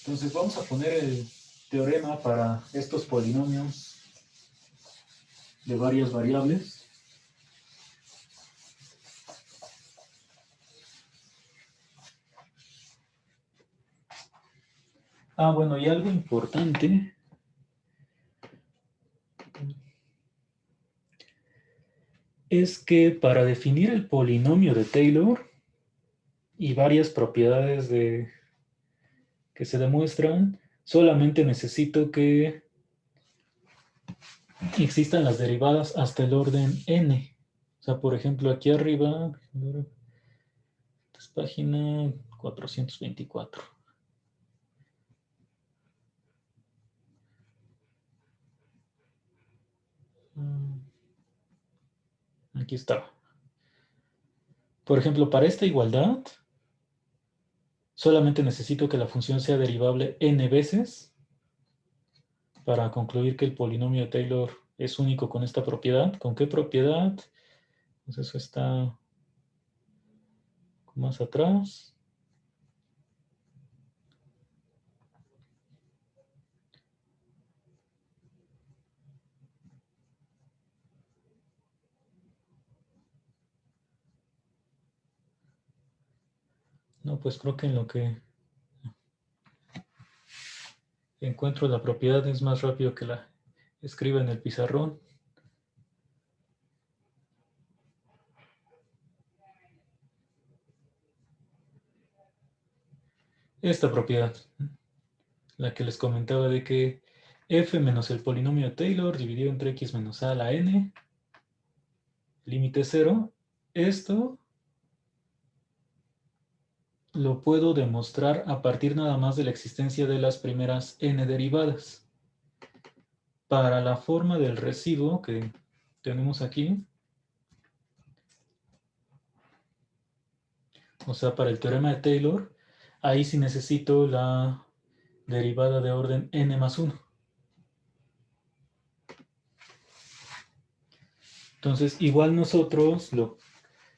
Entonces vamos a poner el teorema para estos polinomios de varias variables. Bueno, y algo importante es que para definir el polinomio de Taylor y varias propiedades que se demuestran, solamente necesito que existan las derivadas hasta el orden n. O sea, por ejemplo, aquí arriba, es página 424. Aquí está. Por ejemplo, para esta igualdad, solamente necesito que la función sea derivable n veces para concluir que el polinomio de Taylor es único con esta propiedad. ¿Con qué propiedad? Pues eso está más atrás. No, pues creo que en lo que encuentro la propiedad es más rápido que la escriba en el pizarrón. Esta propiedad, la que les comentaba de que f menos el polinomio de Taylor dividido entre x menos a a la n, límite 0, esto lo puedo demostrar a partir nada más de la existencia de las primeras n derivadas. Para la forma del residuo que tenemos aquí, o sea, para el teorema de Taylor, ahí sí necesito la derivada de orden n más 1. Entonces, igual nosotros,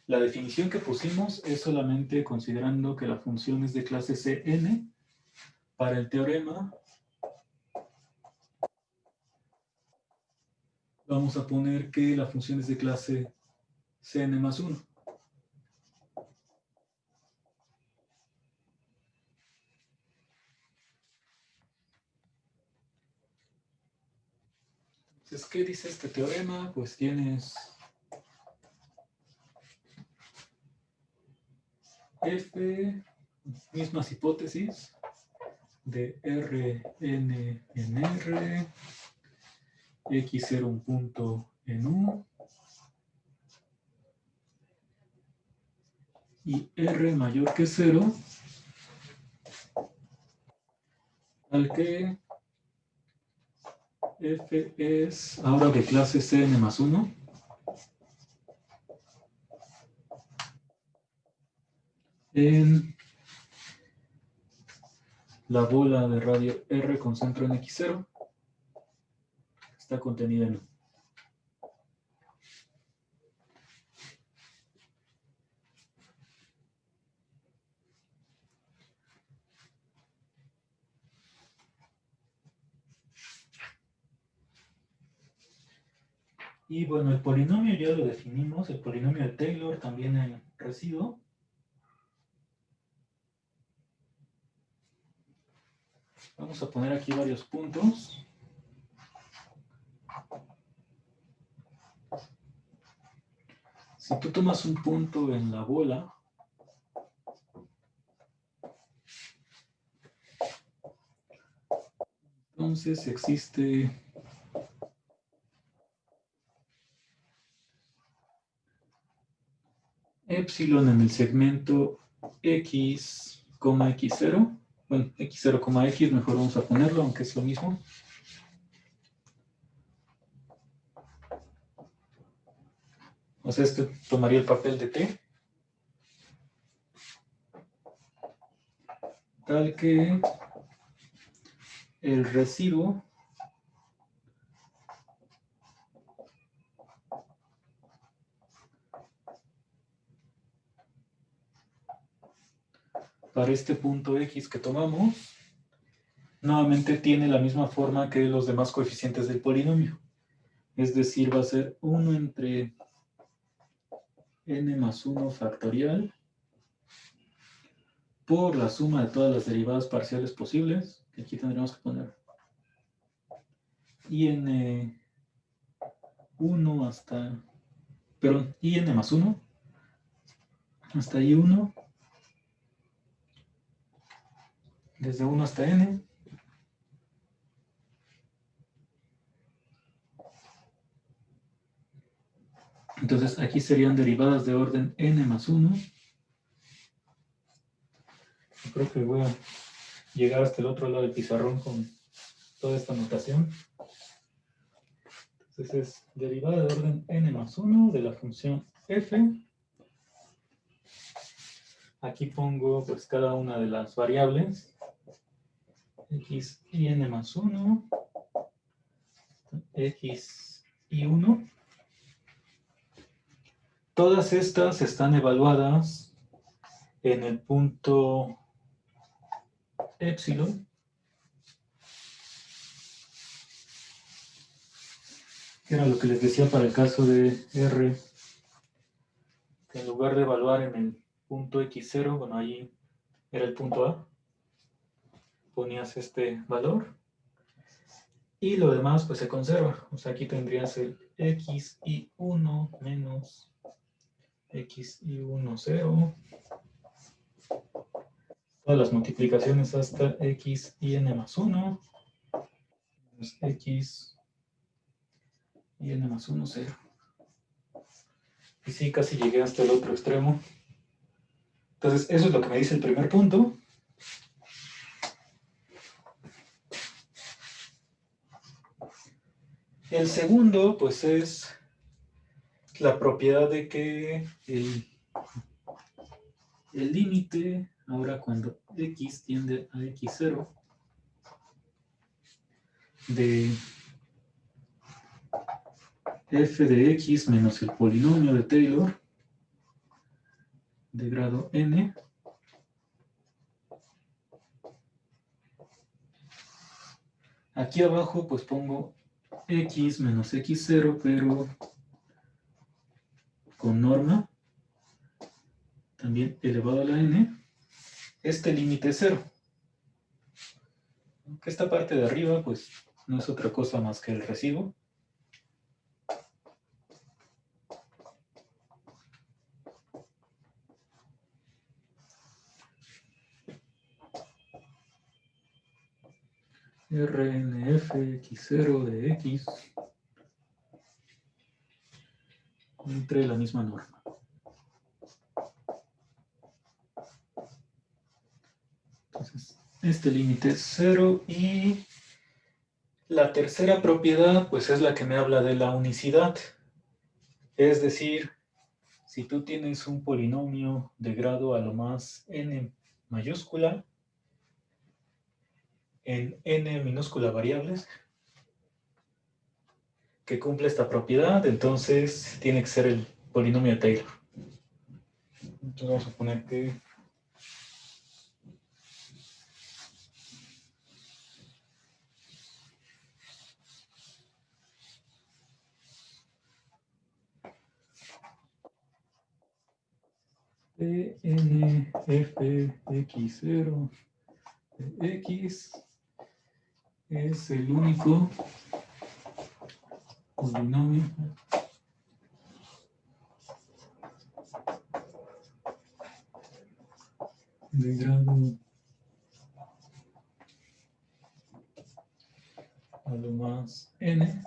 la definición que pusimos es solamente considerando que la función es de clase Cn. Para el teorema, vamos a poner que la función es de clase Cn más 1. Entonces, ¿qué dice este teorema? Pues tienes f, mismas hipótesis, de Rn en R, x0 un punto en U, y R mayor que 0, al que f es ahora de clase Cn más 1, en la bola de radio R con centro en x0, está contenida en U. Y bueno, el polinomio ya lo definimos, el polinomio de Taylor también en residuo. Vamos a poner aquí varios puntos. Si tú tomas un punto en la bola, entonces existe epsilon en el segmento x, x0. Bueno, x0, x, mejor vamos a ponerlo, aunque es lo mismo. O sea, esto tomaría el papel de t. Tal que el residuo para este punto x que tomamos nuevamente tiene la misma forma que los demás coeficientes del polinomio. Es decir, va a ser 1 entre n más 1 factorial por la suma de todas las derivadas parciales posibles, que aquí tendremos que poner in 1 hasta, perdón, in más 1 hasta i1, desde 1 hasta n. Entonces aquí serían derivadas de orden n más 1. Yo creo que voy a llegar hasta el otro lado del pizarrón con toda esta notación. Entonces es derivada de orden n más 1 de la función f. Aquí pongo pues cada una de las variables. X y n más 1, x y 1. Todas estas están evaluadas en el punto epsilon, que era lo que les decía para el caso de R, que en lugar de evaluar en el punto x0, bueno, ahí era el punto A, ponías este valor, y lo demás pues se conserva. O sea, aquí tendrías el x y 1 menos x y 1, 0. Todas las multiplicaciones hasta x y n más 1. Menos x y n más 1, 0. Y sí, casi llegué hasta el otro extremo. Entonces, eso es lo que me dice el primer punto. El segundo, pues, es la propiedad de que el límite, ahora cuando x tiende a x0, de f de x menos el polinomio de Taylor de grado n, aquí abajo pues pongo x menos x0, pero con norma, también elevado a la n, este límite es 0. Que esta parte de arriba pues no es otra cosa más que el residuo. RNF x0 de x entre la misma norma. Entonces, este límite es 0 y la tercera propiedad pues es la que me habla de la unicidad. Es decir, si tú tienes un polinomio de grado a lo más n mayúscula, en n minúscula variables, que cumple esta propiedad, entonces tiene que ser el polinomio de Taylor. Entonces vamos a poner que n f x0 de x es el único polinomio de grado a lo más n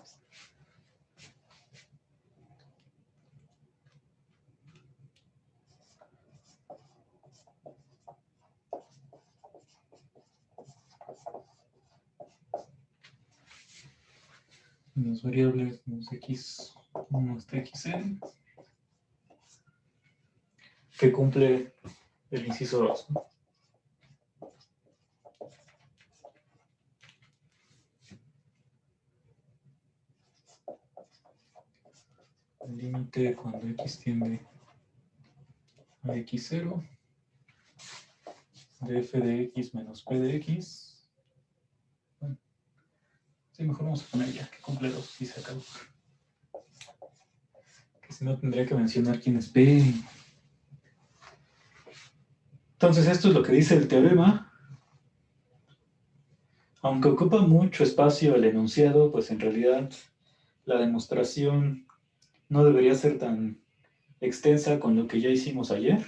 las variables menos x1 hasta xn, que cumple el inciso 2, ¿no? El límite cuando x tiende a x0 de f de x menos p de x Sí, mejor vamos a poner ya que cumple 2 y se acabó. Que si no tendría que mencionar quién es P. Entonces esto es lo que dice el teorema. Aunque ocupa mucho espacio el enunciado, pues en realidad la demostración no debería ser tan extensa con lo que ya hicimos ayer.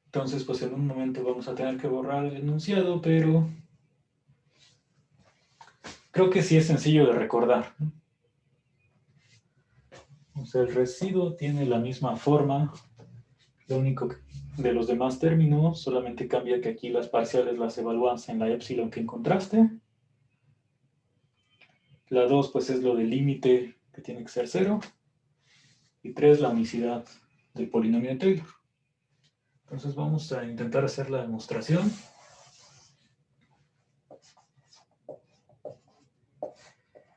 Entonces, pues en un momento vamos a tener que borrar el enunciado, pero creo que sí es sencillo de recordar. O sea, el residuo tiene la misma forma, lo único que de los demás términos, solamente cambia que aquí las parciales las evalúas en la épsilon que encontraste. La 2, pues es lo del límite, que tiene que ser 0. Y 3, la unicidad del polinomio de Taylor. Entonces vamos a intentar hacer la demostración.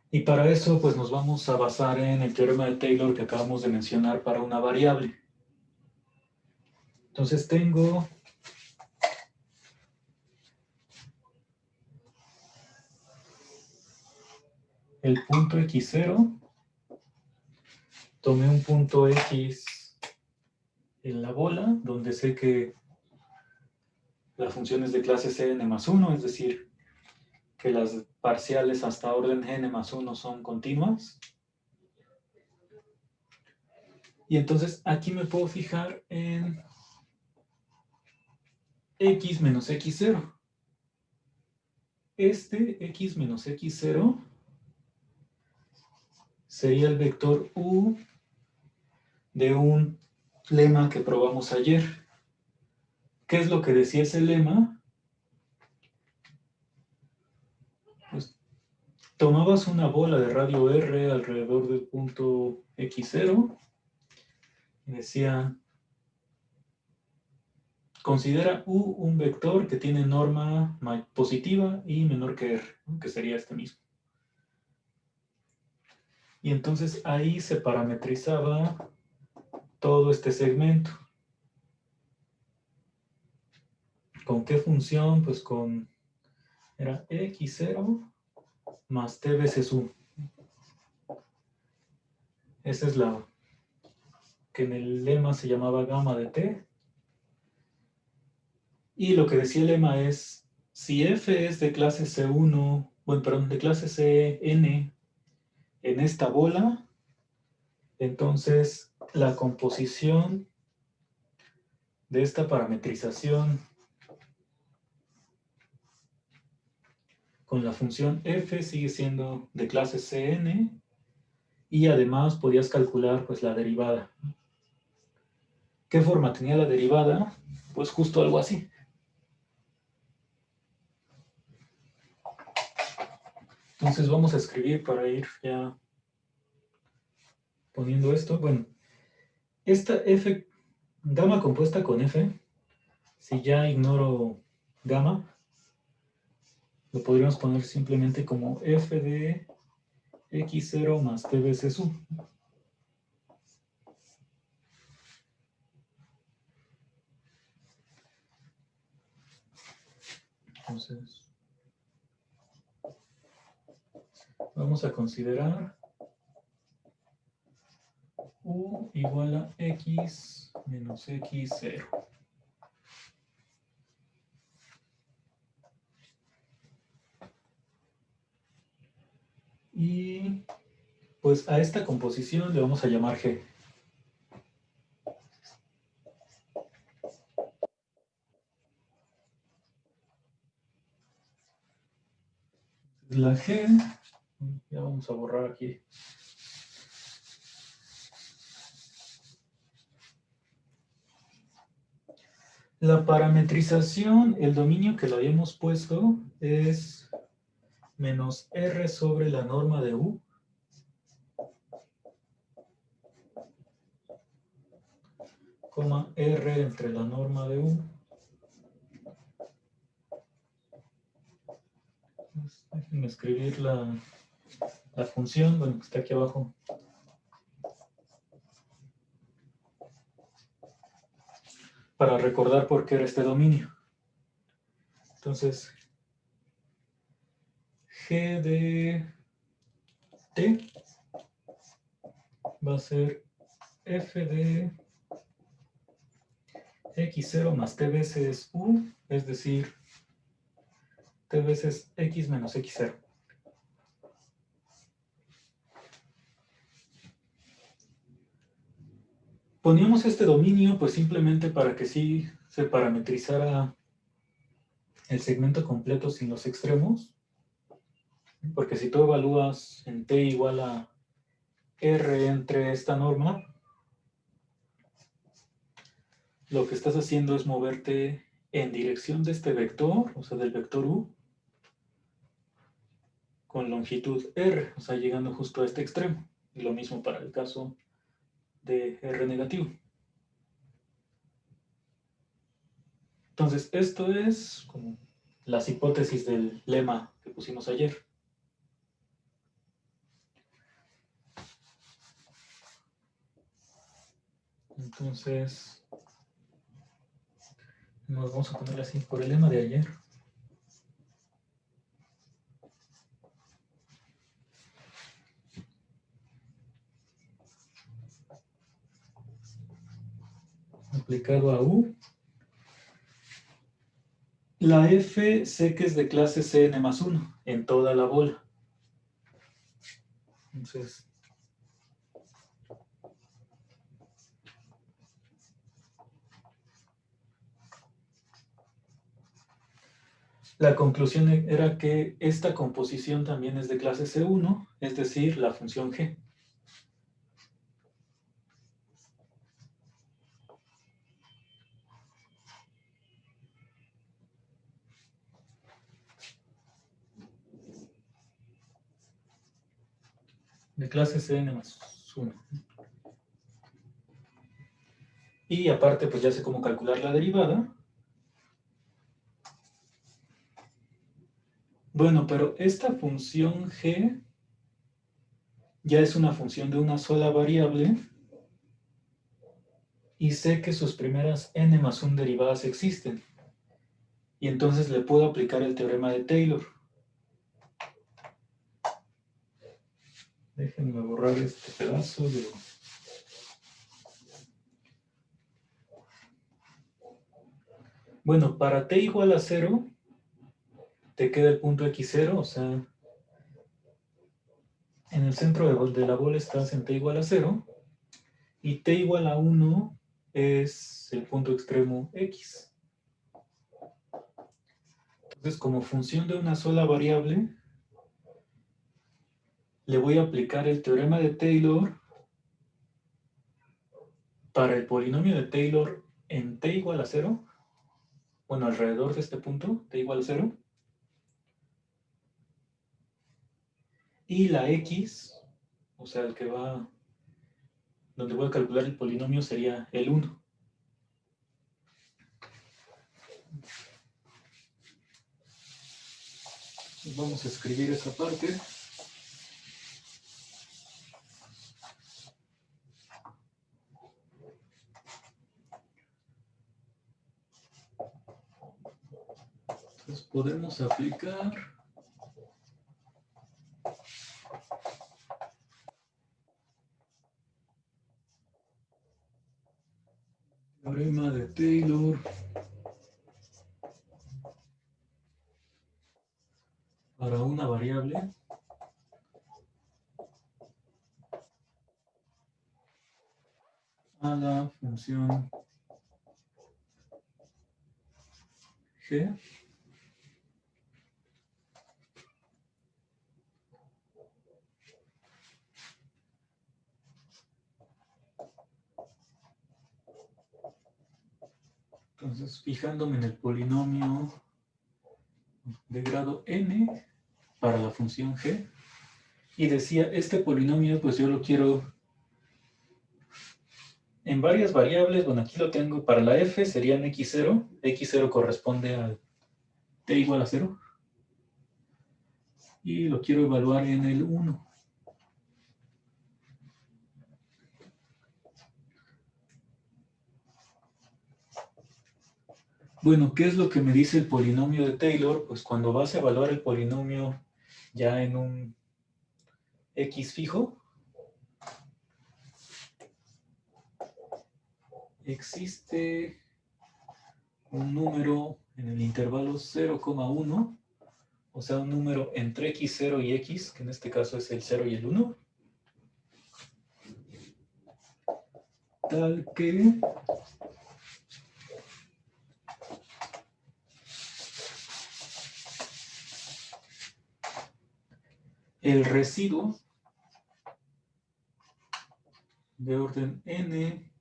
Y para eso, pues nos vamos a basar en el teorema de Taylor que acabamos de mencionar para una variable. Entonces tengo el punto x0. Tomé un punto x en la bola, donde sé que la función es de clase Cn más 1, es decir, que las parciales hasta orden n más 1 son continuas. Y entonces aquí me puedo fijar en x menos x0. Este x menos x0 sería el vector u de un lema que probamos ayer. ¿Qué es lo que decía ese lema? Pues tomabas una bola de radio R alrededor del punto x0 y decía, considera u un vector que tiene norma positiva y menor que R, ¿no? Que sería este mismo. Y entonces ahí se parametrizaba todo este segmento. ¿Con qué función? Pues era x0 más t veces u. Esa es la que en el lema se llamaba gamma de t. Y lo que decía el lema es, si f es de clase C1, bueno, perdón, de clase Cn en esta bola, entonces la composición de esta parametrización con la función f sigue siendo de clase Cn y además podías calcular pues la derivada. ¿Qué forma tenía la derivada? Pues justo algo así. Entonces vamos a escribir para ir ya poniendo esto. Bueno, esta f, gamma compuesta con f, si ya ignoro gamma, lo podríamos poner simplemente como f de x0 más t veces u. Entonces, vamos a considerar u igual a x menos x0. Y pues a esta composición le vamos a llamar G. La G, ya vamos a borrar aquí. La parametrización, el dominio que le habíamos puesto es menos R sobre la norma de U, coma R entre la norma de U. Déjenme escribir la función, bueno, que está aquí abajo. Para recordar por qué era este dominio. Entonces, g de t va a ser f de x0 más t veces u, es decir, t veces x menos x0. Poníamos este dominio pues simplemente para que sí se parametrizara el segmento completo sin los extremos, porque si tú evalúas en t igual a r entre esta norma, lo que estás haciendo es moverte en dirección de este vector, o sea, del vector u, con longitud r, o sea, llegando justo a este extremo. Y lo mismo para el caso de r negativo. Entonces, esto es como las hipótesis del lema que pusimos ayer. Entonces, nos vamos a poner así por el lema de ayer. Aplicado a U. La F sé que es de clase Cn más 1 en toda la bola. Entonces, la conclusión era que esta composición también es de clase C1, es decir, la función G. De clase Cn más 1. Y aparte, pues ya sé cómo calcular la derivada. Bueno, pero esta función G ya es una función de una sola variable y sé que sus primeras n más 1 derivadas existen. Y entonces le puedo aplicar el teorema de Taylor. Déjenme borrar este pedazo de... Bueno, para t igual a 0, te queda el punto x0, o sea, en el centro de la bola estás en t igual a 0, y t igual a 1 es el punto extremo x. Entonces, como función de una sola variable, le voy a aplicar el teorema de Taylor para el polinomio de Taylor en t igual a 0, bueno, alrededor de este punto, t igual a 0, y la x, o sea, el que va, donde voy a calcular el polinomio sería el 1. Vamos a escribir esa parte. Entonces podemos aplicar teorema de Taylor para una variable a la función g Entonces, fijándome en el polinomio de grado n para la función g, y decía, este polinomio, pues yo lo quiero en varias variables. Bueno, aquí lo tengo para la f, serían x0. x0 corresponde a t igual a 0. Y lo quiero evaluar en el 1. Bueno, ¿qué es lo que me dice el polinomio de Taylor? Pues cuando vas a evaluar el polinomio ya en un X fijo, existe un número en el intervalo 0,1, o sea, un número entre x0 y x, que en este caso es el 0 y el 1, tal que el residuo de orden n,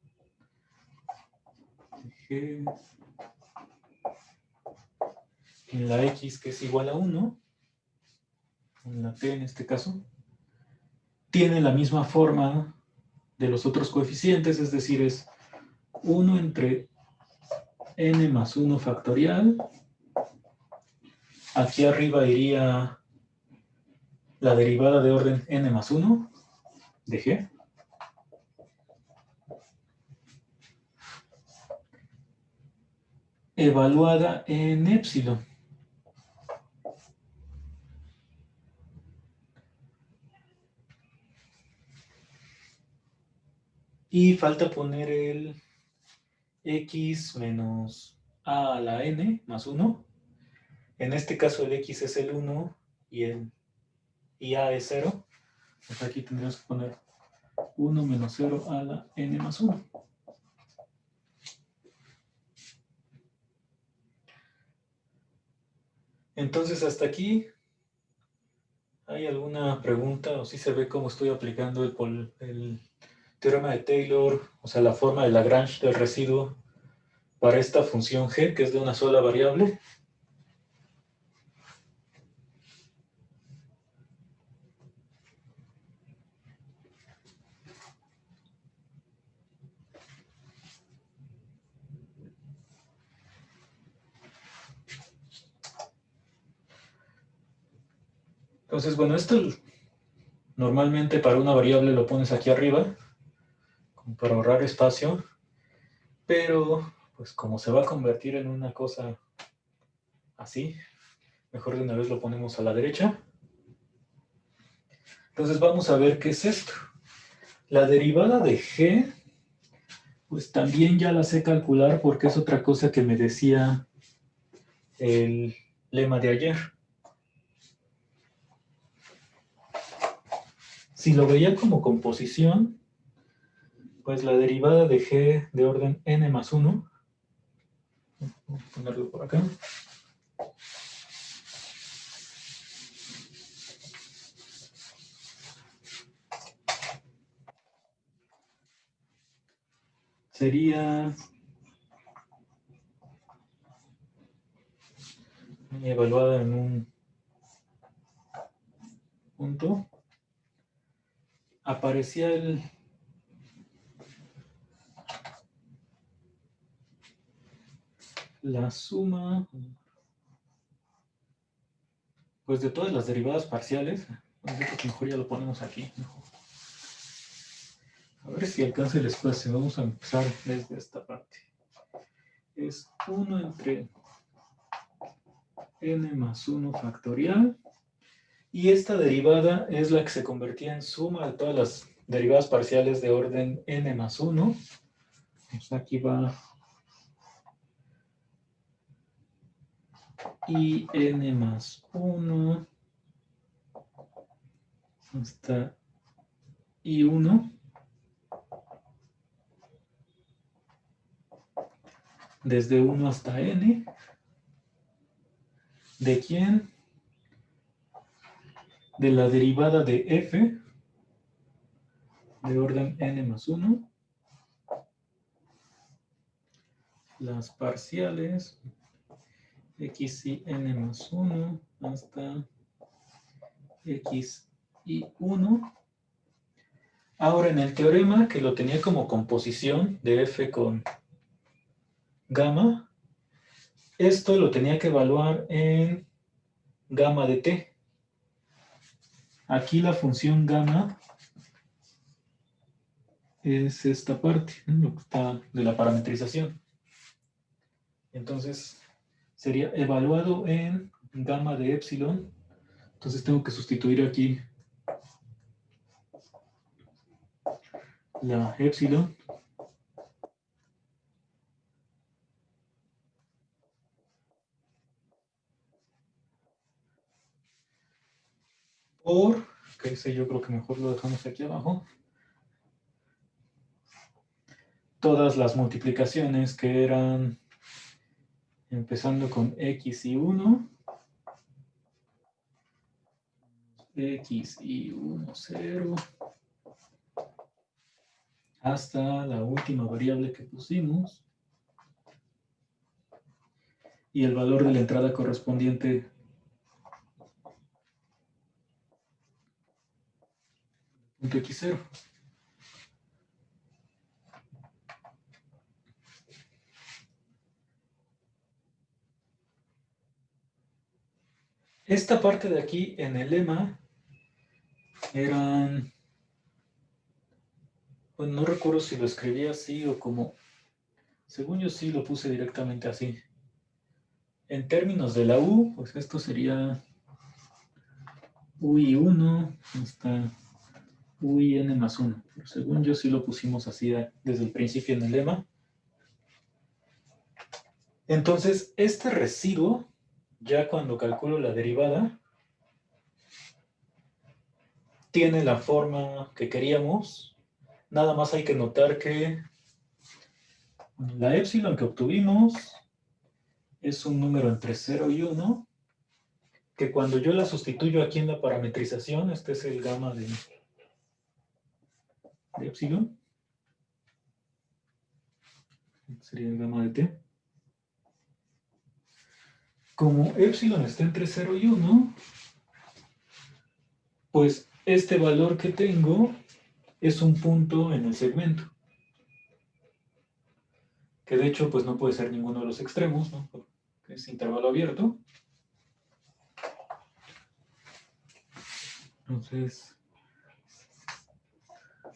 g, en la x que es igual a 1, en la t en este caso, tiene la misma forma de los otros coeficientes, es decir, es 1 entre n más 1 factorial. Aquí arriba iría la derivada de orden n más 1 de g. Evaluada en épsilon. Y falta poner el x menos a a la n más 1. En este caso el x es el 1 y a es 0. Pues aquí tendríamos que poner 1 menos 0 a la n más 1. Entonces hasta aquí, ¿hay alguna pregunta o si se ve cómo estoy aplicando el teorema de Taylor, o sea, la forma de Lagrange del residuo para esta función g, que es de una sola variable? Entonces, bueno, esto normalmente para una variable lo pones aquí arriba, como para ahorrar espacio, pero pues como se va a convertir en una cosa así, mejor de una vez lo ponemos a la derecha. Entonces vamos a ver qué es esto. La derivada de g, pues también ya la sé calcular porque es otra cosa que me decía el lema de ayer. Si lo veía como composición, pues la derivada de g de orden n más 1, vamos a ponerlo por acá, sería evaluada en un punto. Aparecía la suma, pues de todas las derivadas parciales. Mejor ya lo ponemos aquí. A ver si alcanza el espacio. Vamos a empezar desde esta parte. Es 1 entre n más 1 factorial. Y esta derivada es la que se convertía en suma de todas las derivadas parciales de orden n más 1. Pues aquí va y n más 1 hasta i1 desde 1 hasta n. ¿De quién? De la derivada de f de orden n más 1. Las parciales x y n más 1 hasta x y 1. Ahora en el teorema, que lo tenía como composición de f con gamma, esto lo tenía que evaluar en gamma de t. Aquí la función gamma es esta parte, ¿no? Lo que está de la parametrización. Entonces sería evaluado en gamma de épsilon Entonces tengo que sustituir aquí la epsilon por, que ese yo creo que mejor lo dejamos aquí abajo, todas las multiplicaciones que eran empezando con x y 1, x y 1, 0, hasta la última variable que pusimos, y el valor de la entrada correspondiente punto x0. Esta parte de aquí en el lema eran, pues no recuerdo si lo escribí así o como, según yo sí lo puse directamente así. En términos de la U, pues esto sería U y 1 hasta U y n más 1. Pero según yo sí lo pusimos así desde el principio en el lema. Entonces, este residuo, ya cuando calculo la derivada, tiene la forma que queríamos. Nada más hay que notar que la epsilon que obtuvimos es un número entre 0 y 1, que cuando yo la sustituyo aquí en la parametrización, este es el gamma de epsilon, sería el gamma de t. Como epsilon está entre 0 y 1, pues este valor que tengo es un punto en el segmento. Que de hecho pues no puede ser ninguno de los extremos, ¿no? Porque es intervalo abierto. Entonces,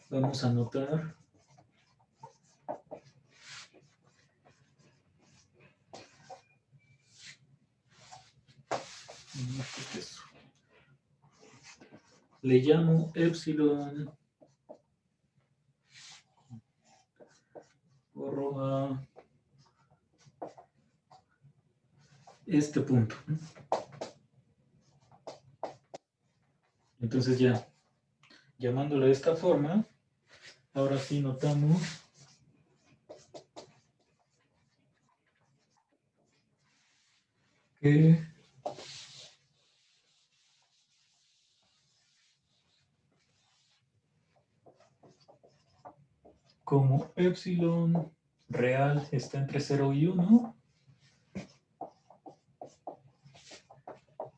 vamos a anotar eso. Le llamo epsilon a este punto. Entonces ya, llamándolo de esta forma, ahora sí notamos que como epsilon real está entre 0 y 1,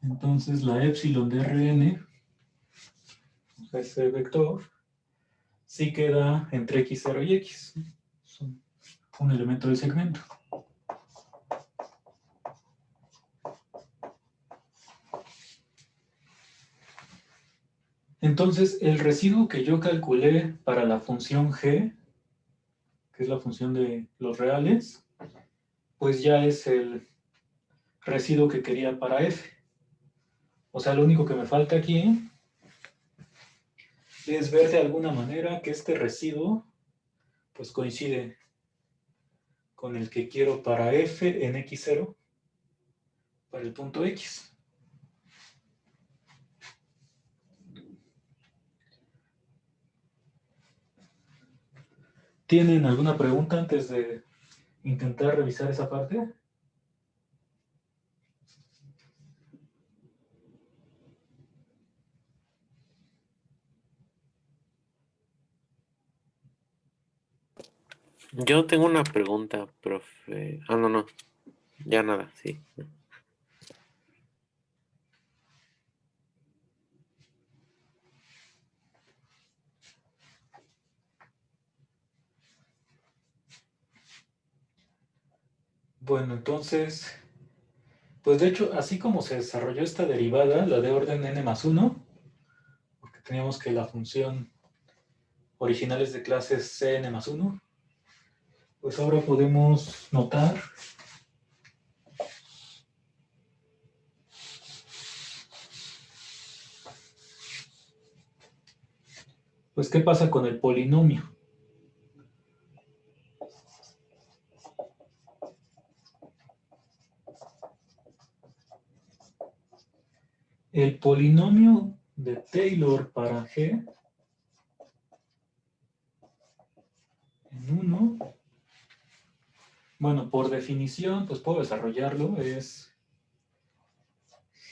entonces la epsilon de Rn, ese vector, sí queda entre x0 y x. Es un elemento del segmento. Entonces, el residuo que yo calculé para la función g, que es la función de los reales, pues ya es el residuo que quería para f. O sea, lo único que me falta aquí es ver de alguna manera que este residuo pues coincide con el que quiero para f en x0 para el punto x. ¿Tienen alguna pregunta antes de intentar revisar esa parte? Yo tengo una pregunta, profe. Ah, no, no. Ya nada, sí. Bueno, entonces, pues de hecho, así como se desarrolló esta derivada, la de orden n más 1, porque teníamos que la función original es de clases cn más 1, pues ahora podemos notar Pues, ¿qué pasa con el polinomio? El polinomio de Taylor para G en 1, bueno, por definición, pues puedo desarrollarlo, es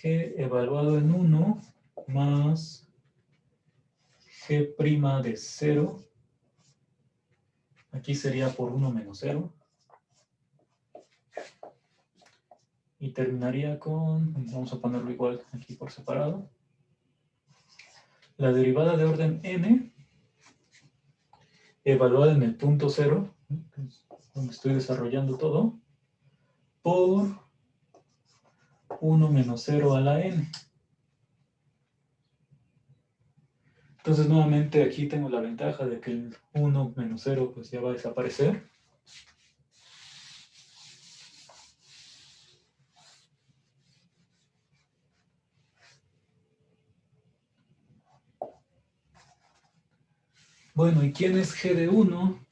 G evaluado en 1 más G' de 0. Aquí sería por 1 menos 0. Y terminaría con, vamos a ponerlo igual aquí por separado, la derivada de orden n, evaluada en el punto 0, donde estoy desarrollando todo, por 1 menos 0 a la n. Entonces, nuevamente aquí tengo la ventaja de que el 1 menos 0 pues ya va a desaparecer. Bueno, ¿y quién es g de 1?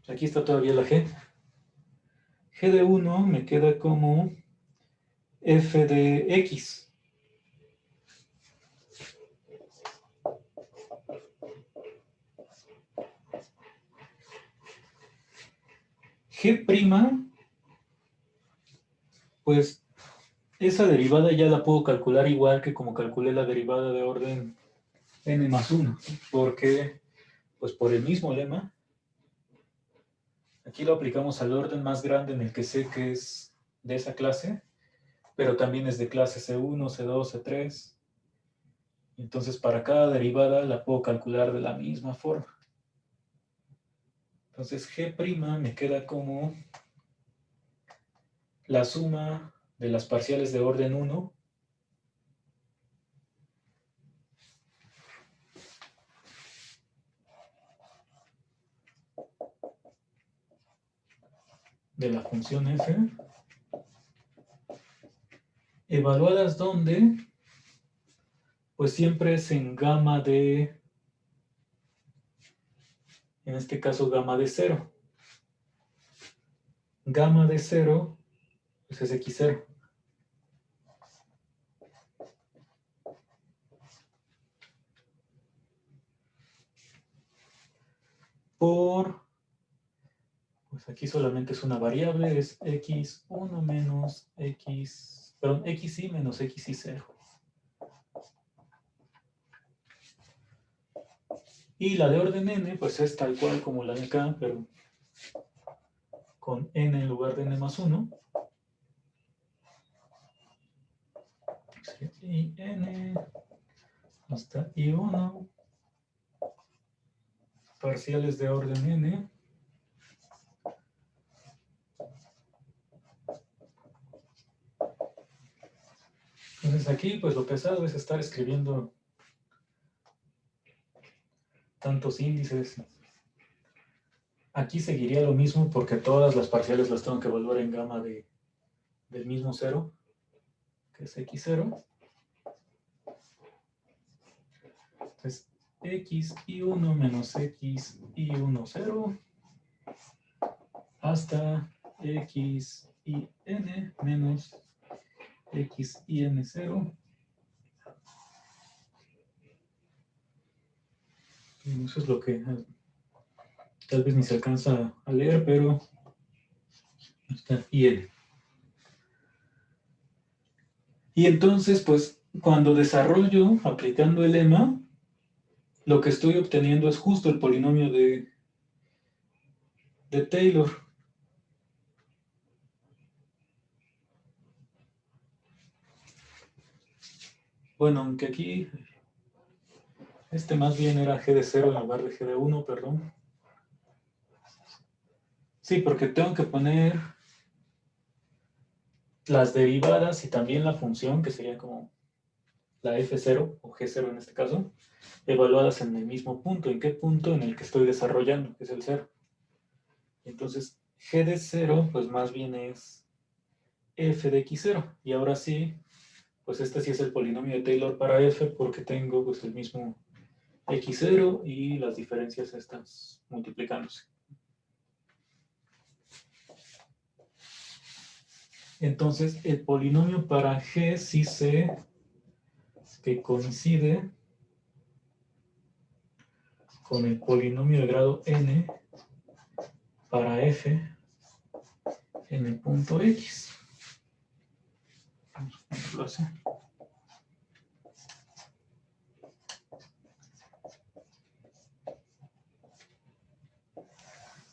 Aquí está todavía la g. G de 1 me queda como f de x. G', pues esa derivada ya la puedo calcular igual que como calculé la derivada de orden n más 1, porque pues por el mismo lema, aquí lo aplicamos al orden más grande en el que sé que es de esa clase, pero también es de clase C1, C2, C3. Entonces para cada derivada la puedo calcular de la misma forma. Entonces G' me queda como la suma de las parciales de orden 1 de la función f, evaluadas donde, pues siempre es en gamma de, en este caso gamma de 0. Gamma de 0, pues es x0. Por, pues aquí solamente es una variable, es x1 menos x, perdón, xy menos xy0. Y la de orden n, pues es tal cual como la de acá, pero con n en lugar de n más 1. Y n hasta i1, parciales de orden n. Entonces aquí, pues lo pesado es estar escribiendo tantos índices. Aquí seguiría lo mismo porque todas las parciales las tengo que volver en gamma del mismo 0, que es x0. Entonces, xy1 menos xy10 hasta xin menos xin0. Eso es lo que tal vez ni se alcanza a leer, pero está in. Y entonces, pues, cuando desarrollo aplicando el lema, lo que estoy obteniendo es justo el polinomio de Taylor. Bueno, aunque aquí este más bien era g de 0 en lugar de g de 1, perdón. Sí, porque tengo que poner las derivadas y también la función, que sería como la f0 o g0 en este caso, evaluadas en el mismo punto. ¿En qué punto? En el que estoy desarrollando, que es el 0. Entonces, g de 0, pues más bien es f de x0. Y ahora sí, pues este sí es el polinomio de Taylor para f, porque tengo pues el mismo x0 y las diferencias estas multiplicándose. Entonces, el polinomio para G sí sé que coincide con el polinomio de grado n para f en el punto x. Vamos a ponerlo así.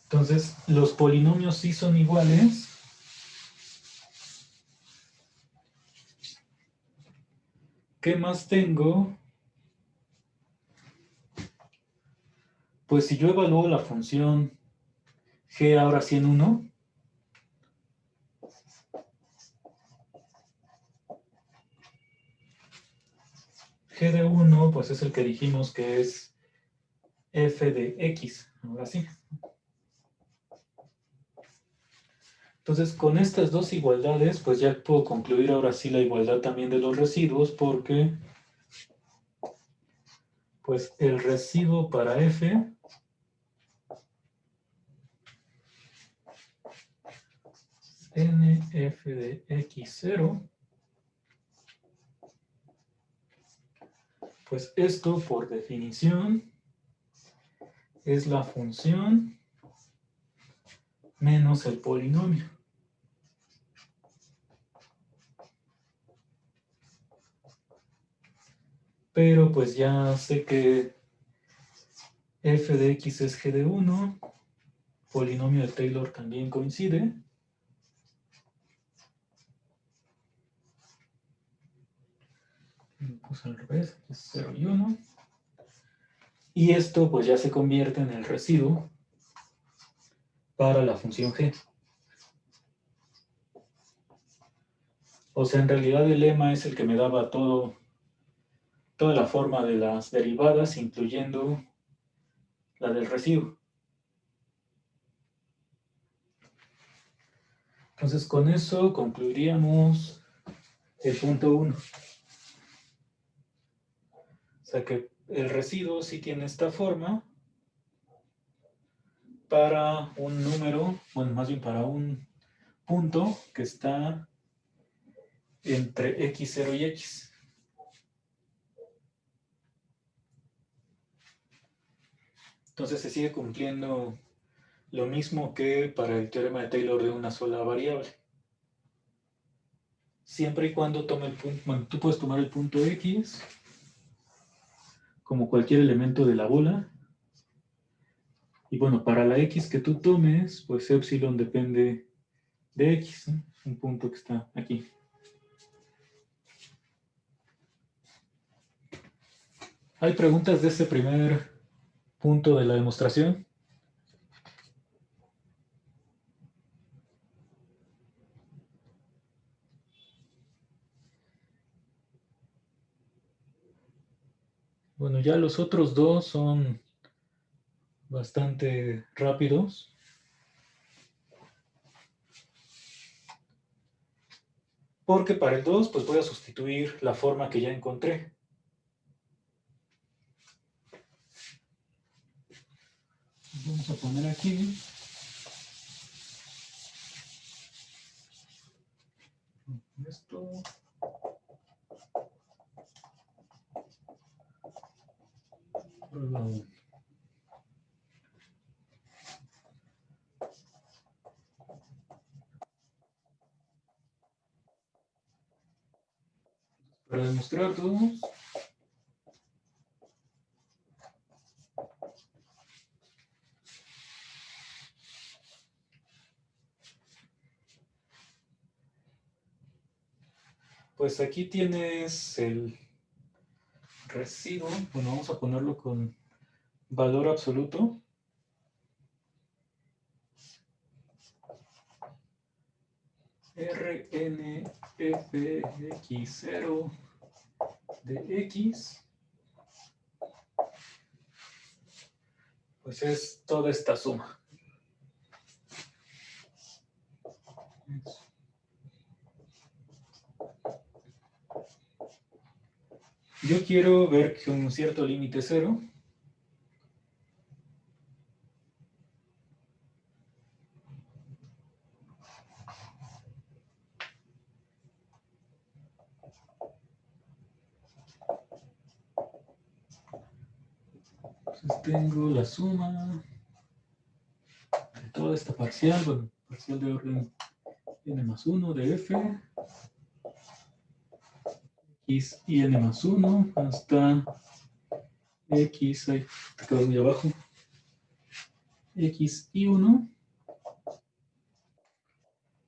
Entonces, los polinomios sí son iguales. ¿Qué más tengo? Pues si yo evalúo la función g ahora sí en 1, g de 1 pues es el que dijimos que es f de x, ahora sí. Entonces, con estas dos igualdades, pues ya puedo concluir ahora sí la igualdad también de los residuos, porque pues el residuo para f nf de x0, pues esto por definición es la función menos el polinomio. Pero pues ya sé que f de x es g de 1, polinomio de Taylor también coincide. Lo puse al revés, es 0 y 1. Y esto pues ya se convierte en el residuo para la función g. O sea, en realidad el lema es el que me daba toda la forma de las derivadas, incluyendo la del residuo. Entonces, con eso concluiríamos el punto 1. O sea que el residuo sí tiene esta forma para un número, bueno, más bien para un punto que está entre x0 y x. Entonces se sigue cumpliendo lo mismo que para el teorema de Taylor de una sola variable. Siempre y cuando tome el punto, bueno, tú puedes tomar el punto x como cualquier elemento de la bola. Y bueno, para la x que tú tomes, pues epsilon depende de x, ¿no? Un punto que está aquí. ¿Hay preguntas de este primer punto de la demostración? Bueno, ya los otros dos son bastante rápidos. Porque para el 2, pues voy a sustituir la forma que ya encontré. Vamos a poner aquí. Esto. Para demostrar todos. Pues aquí tienes el residuo. Bueno, vamos a ponerlo con valor absoluto. RNFX0 de X. Pues es toda esta suma. Yo quiero ver que un cierto límite 0 Entonces tengo la suma de toda esta parcial, bueno, parcial de orden n más 1 de f, x y n más 1 hasta x, ahí te quedas muy abajo, x y 1,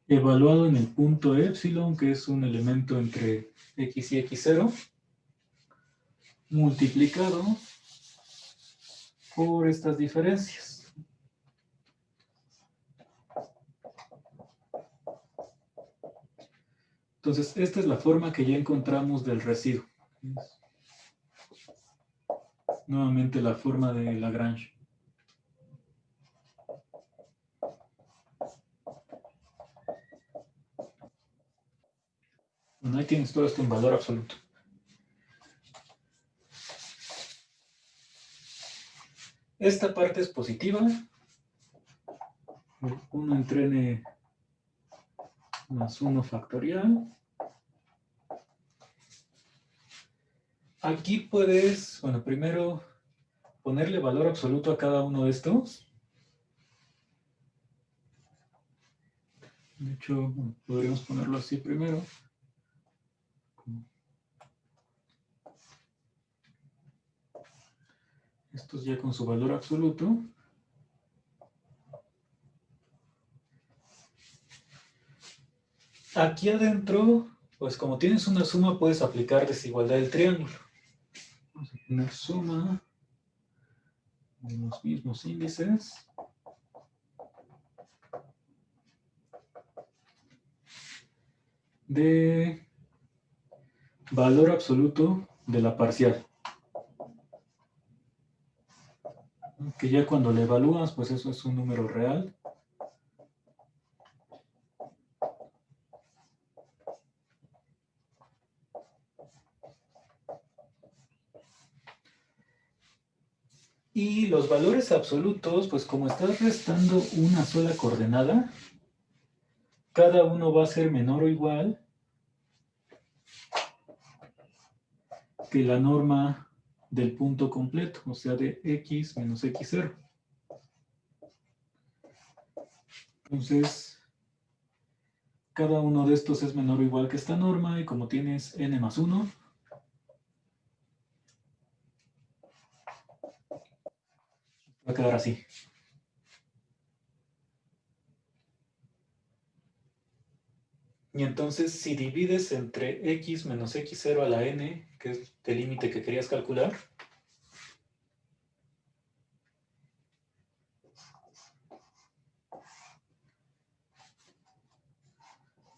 evaluado en el punto epsilon, que es un elemento entre x y x0, multiplicado por estas diferencias. Entonces, esta es la forma que ya encontramos del residuo. Nuevamente la forma de Lagrange. Bueno, ahí tienes todo esto en valor absoluto. Esta parte es positiva. 1 entre n más 1 factorial. Aquí puedes, bueno, primero ponerle valor absoluto a cada uno de estos. De hecho, bueno, podríamos ponerlo así primero. Estos ya con su valor absoluto. Aquí adentro, pues como tienes una suma, puedes aplicar desigualdad del triángulo. Vamos a poner suma de los mismos índices. De valor absoluto de la parcial. Que ya cuando le evalúas, pues eso es un número real. Y los valores absolutos, pues como estás restando una sola coordenada, cada uno va a ser menor o igual que la norma del punto completo, o sea, de x menos x0. Entonces, cada uno de estos es menor o igual que esta norma, y como tienes n más 1, va a quedar así. Y entonces, si divides entre x menos x0 a la n, que es el límite que querías calcular,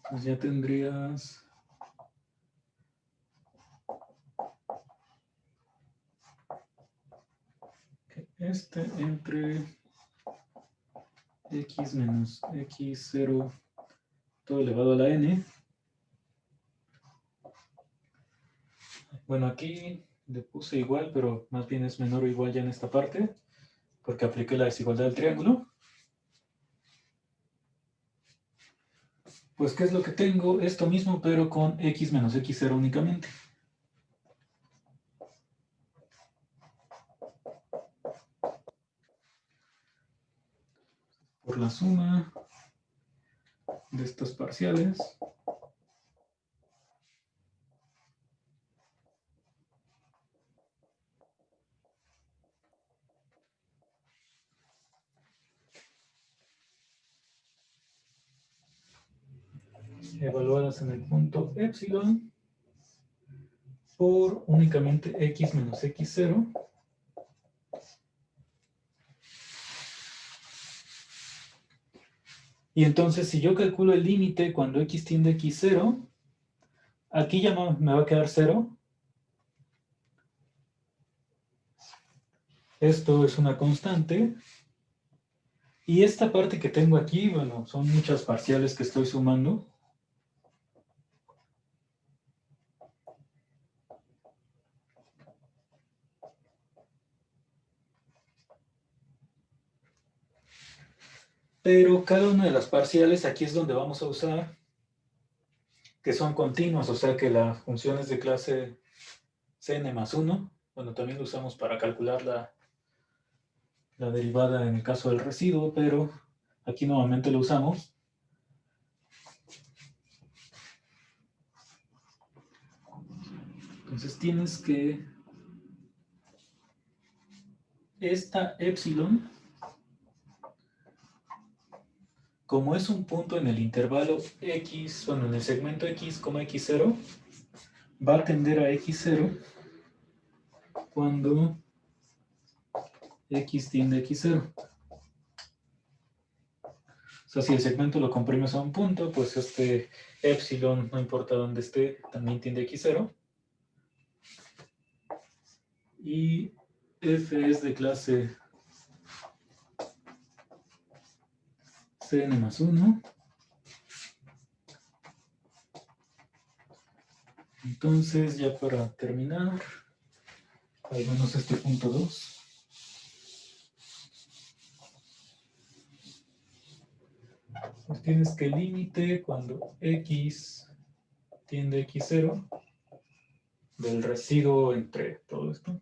pues ya tendrías que este entre x menos x0 todo elevado a la n. Bueno, aquí le puse igual, pero más bien es menor o igual ya en esta parte, porque apliqué la desigualdad del triángulo. Pues, ¿qué es lo que tengo? Esto mismo, pero con x menos x0 únicamente. Por la suma de estas parciales. Evaluadas en el punto epsilon por únicamente x menos x0. Y entonces, si yo calculo el límite cuando x tiende a x0, aquí ya me va a quedar 0. Esto es una constante. Y esta parte que tengo aquí, bueno, son muchas parciales que estoy sumando. Pero cada una de las parciales aquí es donde vamos a usar que son continuas, o sea que la función es de clase Cn más 1. Bueno, también lo usamos para calcular la derivada en el caso del residuo, pero aquí nuevamente lo usamos. Entonces tienes que esta epsilon, como es un punto en el intervalo x, bueno, en el segmento x, x0, va a tender a x0 cuando x tiende a x0. O sea, si el segmento lo comprimes a un punto, pues este epsilon, no importa dónde esté, también tiende a x0. Y f es de clase Cn+1. Entonces, ya para terminar, al menos este punto 2. Pues tienes que el límite cuando x tiende a x0 del residuo entre todo esto.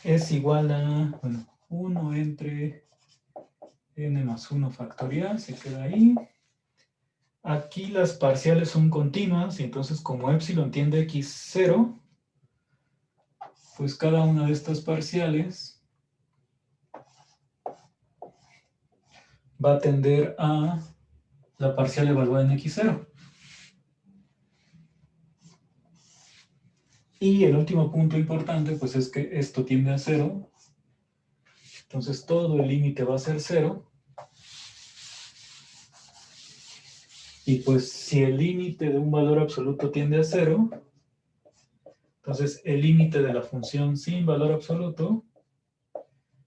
Es igual a, bueno, 1 entre n+1 factorial, se queda ahí. Aquí las parciales son continuas, y entonces como epsilon tiende a x0, pues cada una de estas parciales va a tender a la parcial evaluada en x0. Y el último punto importante, pues es que esto tiende a 0. Entonces todo el límite va a ser 0. Y pues si el límite de un valor absoluto tiende a 0, entonces el límite de la función sin valor absoluto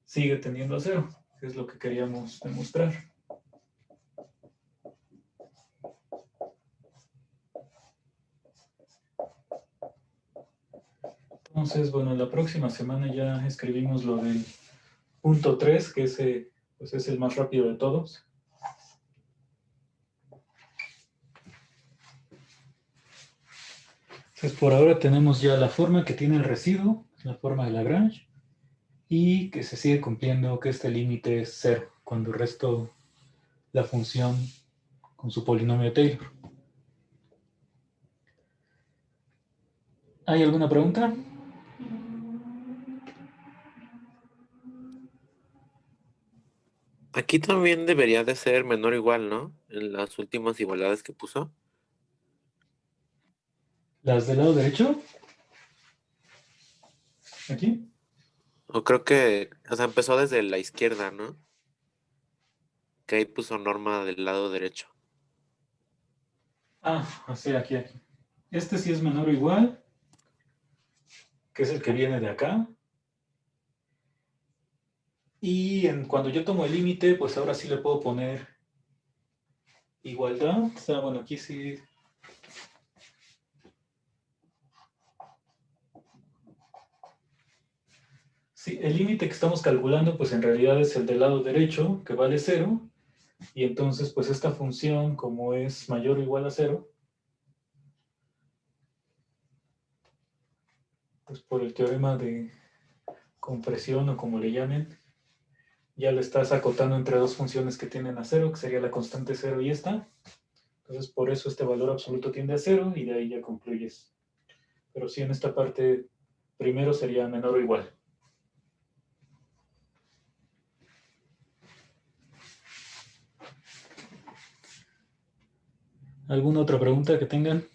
sigue tendiendo a 0, que es lo que queríamos demostrar. Entonces, bueno, la próxima semana ya escribimos lo del punto 3, que ese, pues es el más rápido de todos. Entonces, por ahora tenemos ya la forma que tiene el residuo, la forma de Lagrange, y que se sigue cumpliendo que este límite es 0, cuando resto la función con su polinomio Taylor. ¿Hay alguna pregunta? Aquí también debería de ser menor o igual, ¿no? En las últimas igualdades que puso. ¿Las del lado derecho? ¿Aquí? O creo que, o sea, empezó desde la izquierda, ¿no? Que ahí puso norma del lado derecho. Ah, así, aquí. Este sí es menor o igual, que es el que viene de acá. Y cuando yo tomo el límite, pues ahora sí le puedo poner igualdad. O sea, bueno, aquí sí. Sí, el límite que estamos calculando, pues en realidad es el del lado derecho, que vale 0. Y entonces, pues esta función, como es mayor o igual a 0, pues por el teorema de compresión o como le llamen, ya le estás acotando entre dos funciones que tienden a 0, que sería la constante 0 y esta. Entonces, por eso este valor absoluto tiende a 0 y de ahí ya concluyes. Pero sí, en esta parte, primero sería menor o igual. ¿Alguna otra pregunta que tengan?